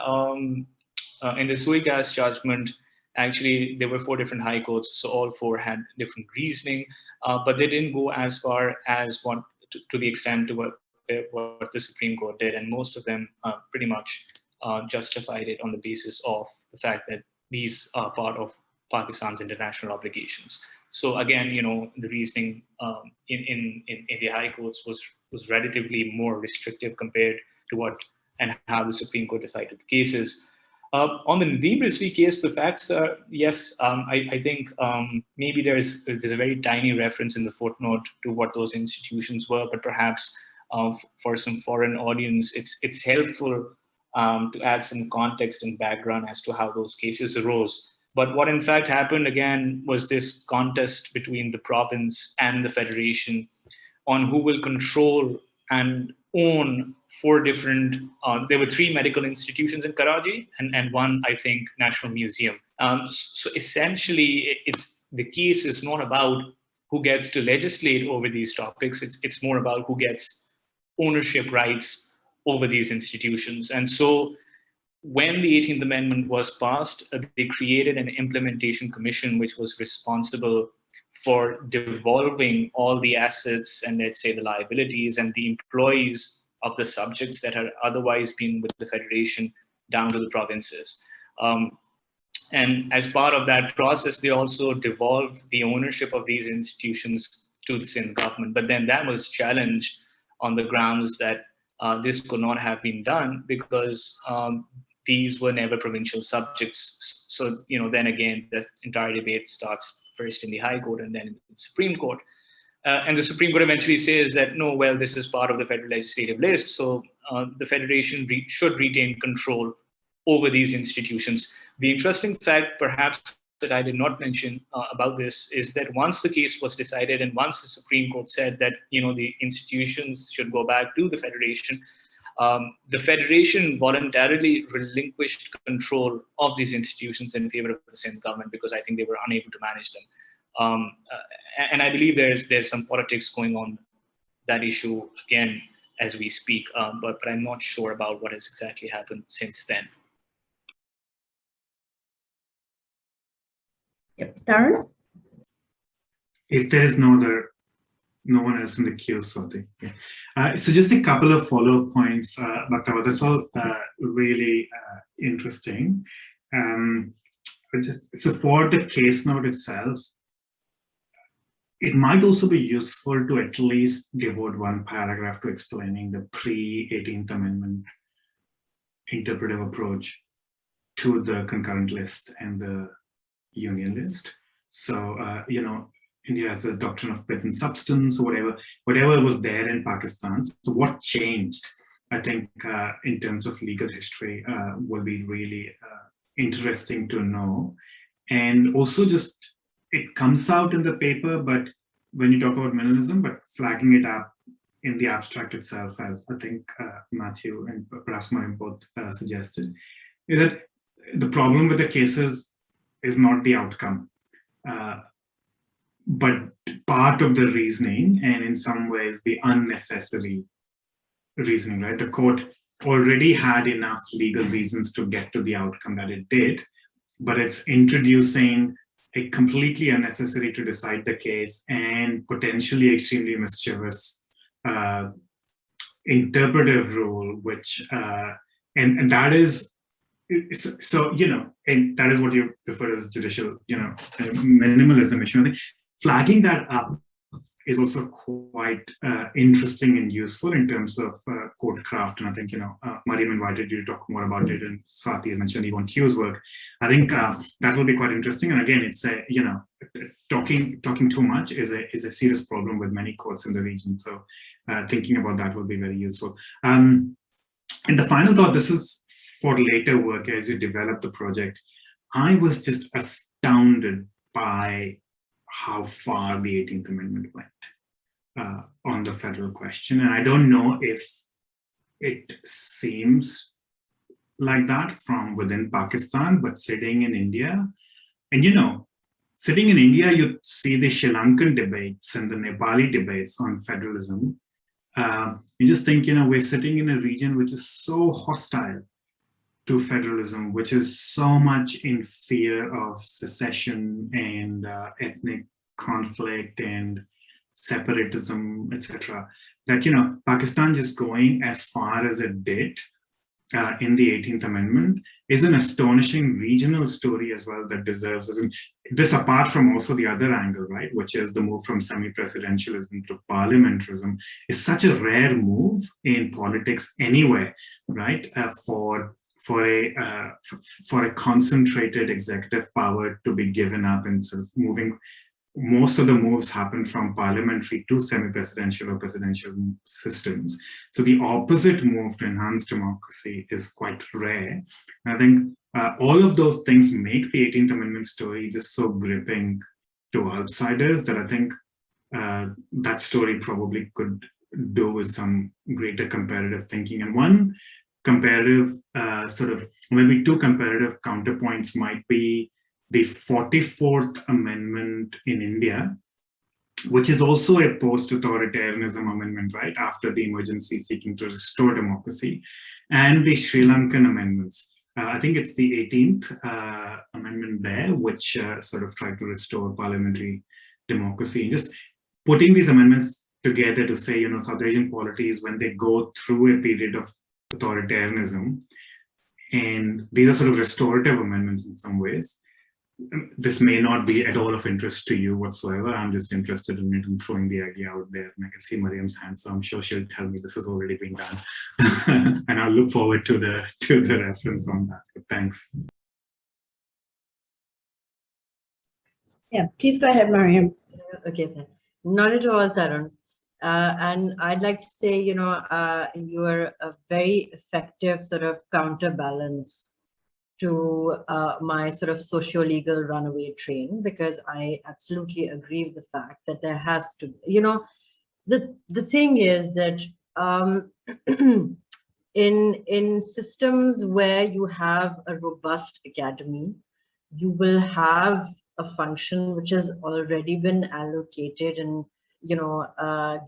the Sui Gas judgment, actually, there were 4 different high courts, so all 4 had different reasoning, but they didn't go as far as to the extent to what the Supreme Court did, and most of them pretty much justified it on the basis of the fact that these are part of Pakistan's international obligations. So again, you know, the reasoning in the high courts was relatively more restrictive compared to what and how the Supreme Court decided the cases. On the Nadeem Rizvi case, the facts are, yes, I think maybe there's a very tiny reference in the footnote to what those institutions were, but perhaps for some foreign audience, it's helpful to add some context and background as to how those cases arose. But what in fact happened again was this contest between the province and the federation on who will control and own 4 different, there were 3 medical institutions in Karachi and 1, I think, national museum. So essentially, the case is not about who gets to legislate over these topics. It's more about who gets ownership rights over these institutions. And so when the 18th Amendment was passed, they created an implementation commission which was responsible for devolving all the assets and, let's say, the liabilities and the employees of the subjects that had otherwise been with the federation down to the provinces. And as part of that process, they also devolved the ownership of these institutions to the Sindh government. But then that was challenged on the grounds that this could not have been done because these were never provincial subjects. So, then again, the entire debate starts first in the High Court and then in the Supreme Court. And the Supreme Court eventually says that, no, well, this is part of the federal legislative list. So the Federation should retain control over these institutions. The interesting fact, perhaps, that I did not mention about this is that once the case was decided and once the Supreme Court said that, the institutions should go back to the Federation, the Federation voluntarily relinquished control of these institutions in favor of the Sindh government because I think they were unable to manage them. And I believe there's some politics going on that issue again as we speak, but I'm not sure about what has exactly happened since then. Yep. Tarun? If there is no one else in the queue, Swati. Yeah. So just a couple of follow-up points, Bakhtawar. That's all really interesting. So for the case note itself, it might also be useful to at least devote one paragraph to explaining the pre-18th Amendment interpretive approach to the concurrent list and the union list. So, India has a doctrine of pith and substance, or whatever was there in Pakistan. So what changed, I think, in terms of legal history will be really interesting to know. And also just, it comes out in the paper, but when you talk about minimalism, but flagging it up in the abstract itself, as I think Mathew and perhaps Maryam both suggested, is that the problem with the cases is not the outcome, but part of the reasoning, and in some ways the unnecessary reasoning, right? The court already had enough legal reasons to get to the outcome that it did, but it's introducing a completely unnecessary to decide the case and potentially extremely mischievous interpretive rule, which, and that is, so, and that is what you refer to as judicial, minimalism issue. I think flagging that up is also quite interesting and useful in terms of court craft. And I think, Maryam invited you to talk more about it, and Swati has mentioned Yvonne Q's work. I think that will be quite interesting. And again, it's a, talking too much is a serious problem with many courts in the region. So thinking about that will be very useful. And the final thought, this is for later work as you develop the project. I was just astounded by how far the 18th Amendment went on the federal question. And I don't know if it seems like that from within Pakistan, but sitting in India, and sitting in India, you see the Sri Lankan debates and the Nepali debates on federalism. You just think, we're sitting in a region which is so hostile to federalism, which is so much in fear of secession and ethnic conflict and separatism, etc. That, Pakistan just going as far as it did in the 18th Amendment is an astonishing regional story as well that deserves, this apart from also the other angle, right, which is the move from semi-presidentialism to parliamentarism, is such a rare move in politics anywhere, right, for a concentrated executive power to be given up and sort of moving. Most of the moves happen from parliamentary to semi-presidential or presidential systems. So the opposite move to enhance democracy is quite rare. And I think all of those things make the 18th Amendment story just so gripping to outsiders that I think that story probably could do with some greater comparative thinking. And one comparative maybe two comparative counterpoints might be the 44th Amendment in India, which is also a post-authoritarianism amendment, right, after the emergency seeking to restore democracy, and the Sri Lankan amendments. I think it's the 18th amendment there, which sort of tried to restore parliamentary democracy. And just putting these amendments together to say, South Asian polities, when they go through a period of authoritarianism, And these are sort of restorative amendments in some ways. This may not be at all of interest to you whatsoever. I'm just interested in it and throwing the idea out there. And I can see Maryam's hand, so I'm sure she'll tell me this has already been done. And I'll look forward to the reference on that. But thanks. Yeah, please go ahead, Maryam. Okay, not at all, Tarun. And I'd like to say, you know, you're a very effective sort of counterbalance to my sort of socio-legal runaway train, because I absolutely agree with the fact that there has to, you know, the thing is that in systems where you have a robust academy, you will have a function which has already been allocated and, you know,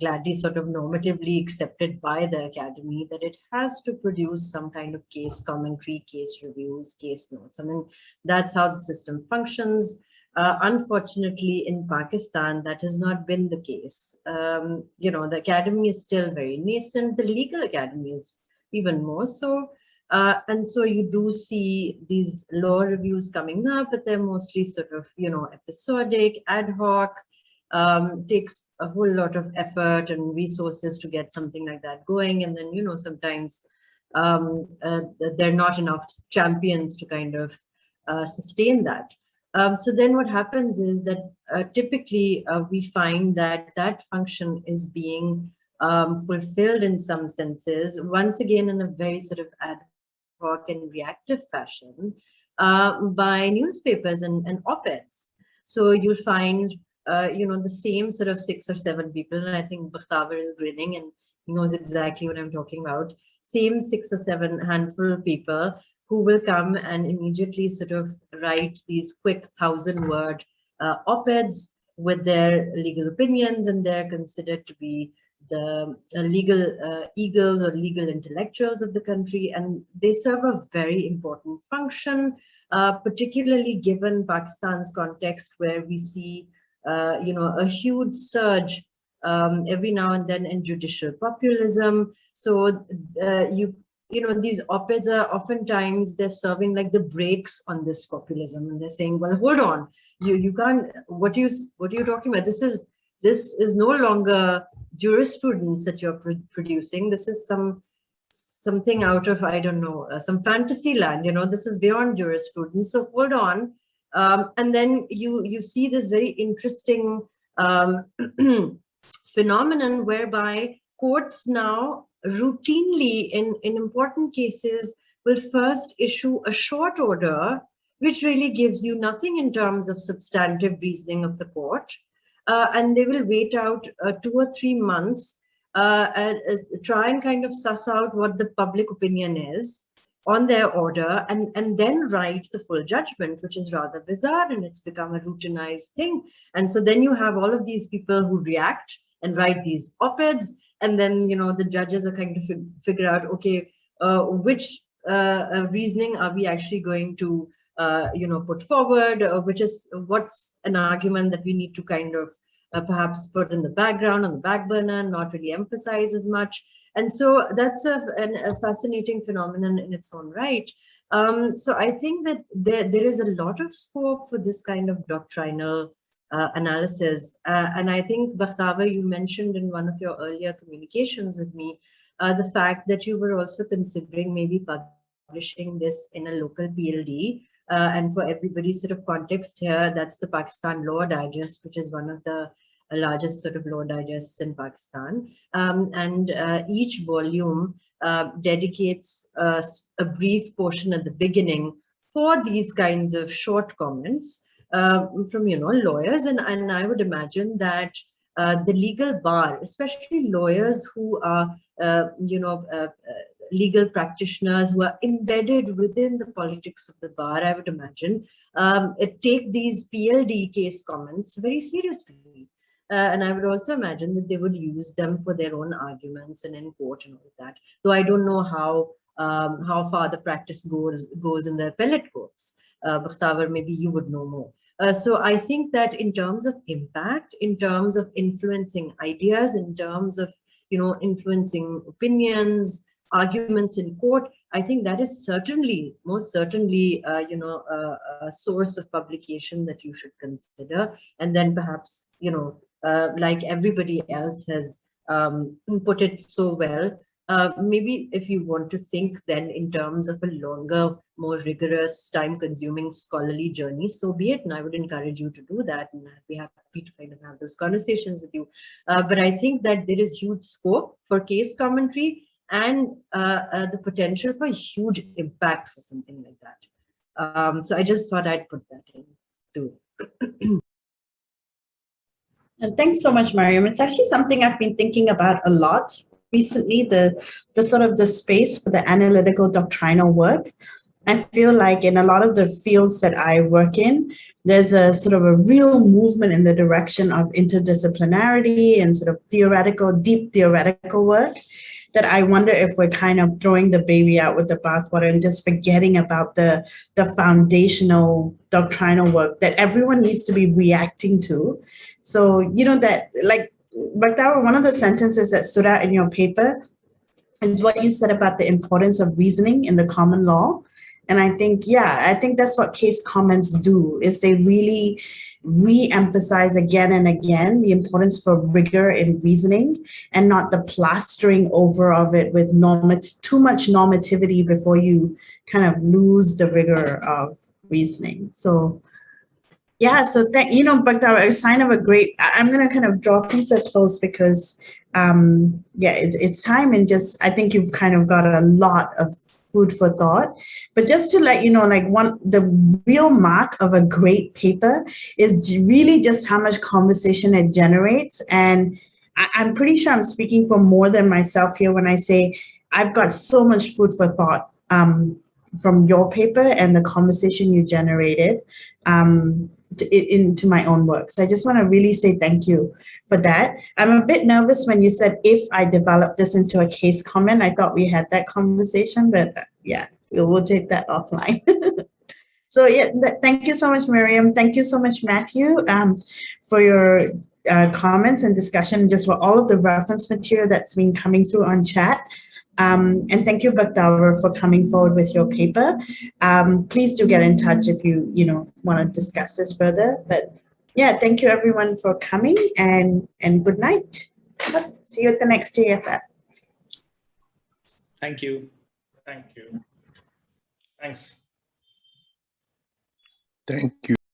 gladly sort of normatively accepted by the academy, that it has to produce some kind of case commentary, case reviews, case notes. I mean, that's how the system functions. Unfortunately, in Pakistan, that has not been the case. You know, the academy is still very nascent. The legal academy is even more so. And so you do see these law reviews coming up, but they're mostly sort of, you know, episodic, ad hoc. Takes a whole lot of effort and resources to get something like that going. And then, you know, sometimes there are not enough champions to kind of sustain that. So then what happens is that typically we find that that function is being fulfilled in some senses, once again, in a very sort of ad hoc and reactive fashion by newspapers and op-eds. So you'll find you know, the same sort of 6 or 7 people, and I think Bakhtawar is grinning and he knows exactly what I'm talking about. Same 6 or 7 handful of people who will come and immediately sort of write these quick 1,000-word op-eds with their legal opinions, and they're considered to be the legal eagles or legal intellectuals of the country, and they serve a very important function, particularly given Pakistan's context, where we see you know, a huge surge every now and then in judicial populism. So you know, these op-eds are oftentimes, they're serving like the brakes on this populism, and they're saying, well, hold on, you can't, what are you talking about? This is no longer jurisprudence that you're producing. This is something out of, I don't know, some fantasy land, you know, this is beyond jurisprudence. So hold on. And then you see this very interesting phenomenon whereby courts now routinely in important cases will first issue a short order, which really gives you nothing in terms of substantive reasoning of the court. And they will wait out 2 or 3 months, try and kind of suss out what the public opinion is on their order, and then write the full judgment, which is rather bizarre, and it's become a routinized thing. And so then you have all of these people who react and write these op-eds, and then, you know, the judges are kind of figure out, okay, which reasoning are we actually going to you know, put forward, what's an argument that we need to kind of perhaps put in the background, on the back burner, not really emphasize as much. And so that's a fascinating phenomenon in its own right. So I think that there is a lot of scope for this kind of doctrinal analysis. And I think, Bakhtawar, you mentioned in one of your earlier communications with me, the fact that you were also considering maybe publishing this in a local PLD. And for everybody's sort of context here, that's the Pakistan Law Digest, which is one of the largest sort of law digests in Pakistan. And each volume dedicates a brief portion at the beginning for these kinds of short comments from, you know, lawyers. And I would imagine that the legal bar, especially lawyers who are, you know, legal practitioners who are embedded within the politics of the bar, I would imagine, take these PLD case comments very seriously. And I would also imagine that they would use them for their own arguments and in court and all of that. Though I don't know how far the practice goes in the appellate courts. Bakhtawar, maybe you would know more. So I think that in terms of impact, in terms of influencing ideas, in terms of, you know, influencing opinions, arguments in court, I think that is certainly, most certainly, a source of publication that you should consider. And then perhaps, like everybody else has put it so well, maybe if you want to think then in terms of a longer, more rigorous, time-consuming scholarly journey, so be it. And I would encourage you to do that, and I'd be happy to kind of have those conversations with you. But I think that there is huge scope for case commentary and the potential for huge impact for something like that. So I just thought I'd put that in too. And thanks so much, Maryam. It's actually something I've been thinking about a lot recently, the sort of the space for the analytical doctrinal work. I feel like in a lot of the fields that I work in, there's a sort of a real movement in the direction of interdisciplinarity and sort of theoretical, deep theoretical work, that I wonder if we're kind of throwing the baby out with the bathwater and just forgetting about the foundational doctrinal work that everyone needs to be reacting to. So, that, like, Bakhtawar, one of the sentences that stood out in your paper is what you said about the importance of reasoning in the common law. And I think, I think that's what case comments do, is they really re-emphasize again and again the importance for rigor in reasoning and not the plastering over of it with too much normativity before you kind of lose the rigor of reasoning. So so Bakhtawar, a sign of a great, I'm going to kind of draw things to a close because it's time, and just I think you've kind of got a lot of food for thought. But just to let you know, like, the real mark of a great paper is really just how much conversation it generates. And I'm pretty sure I'm speaking for more than myself here when I say I've got so much food for thought from your paper and the conversation you generated into my own work. So I just want to really say thank you for that. I'm a bit nervous when you said if I develop this into a case comment. I thought we had that conversation, but we'll take that offline. So thank you so much, Maryam. Thank you so much, Mathew, for your comments and discussion, just for all of the reference material that's been coming through on chat. And thank you, Bakhtawar, for coming forward with your paper. Please do get in touch if you want to discuss this further. But thank you everyone for coming, and good night. See you at the next JFF. Thank you. Thank you. Thanks. Thank you.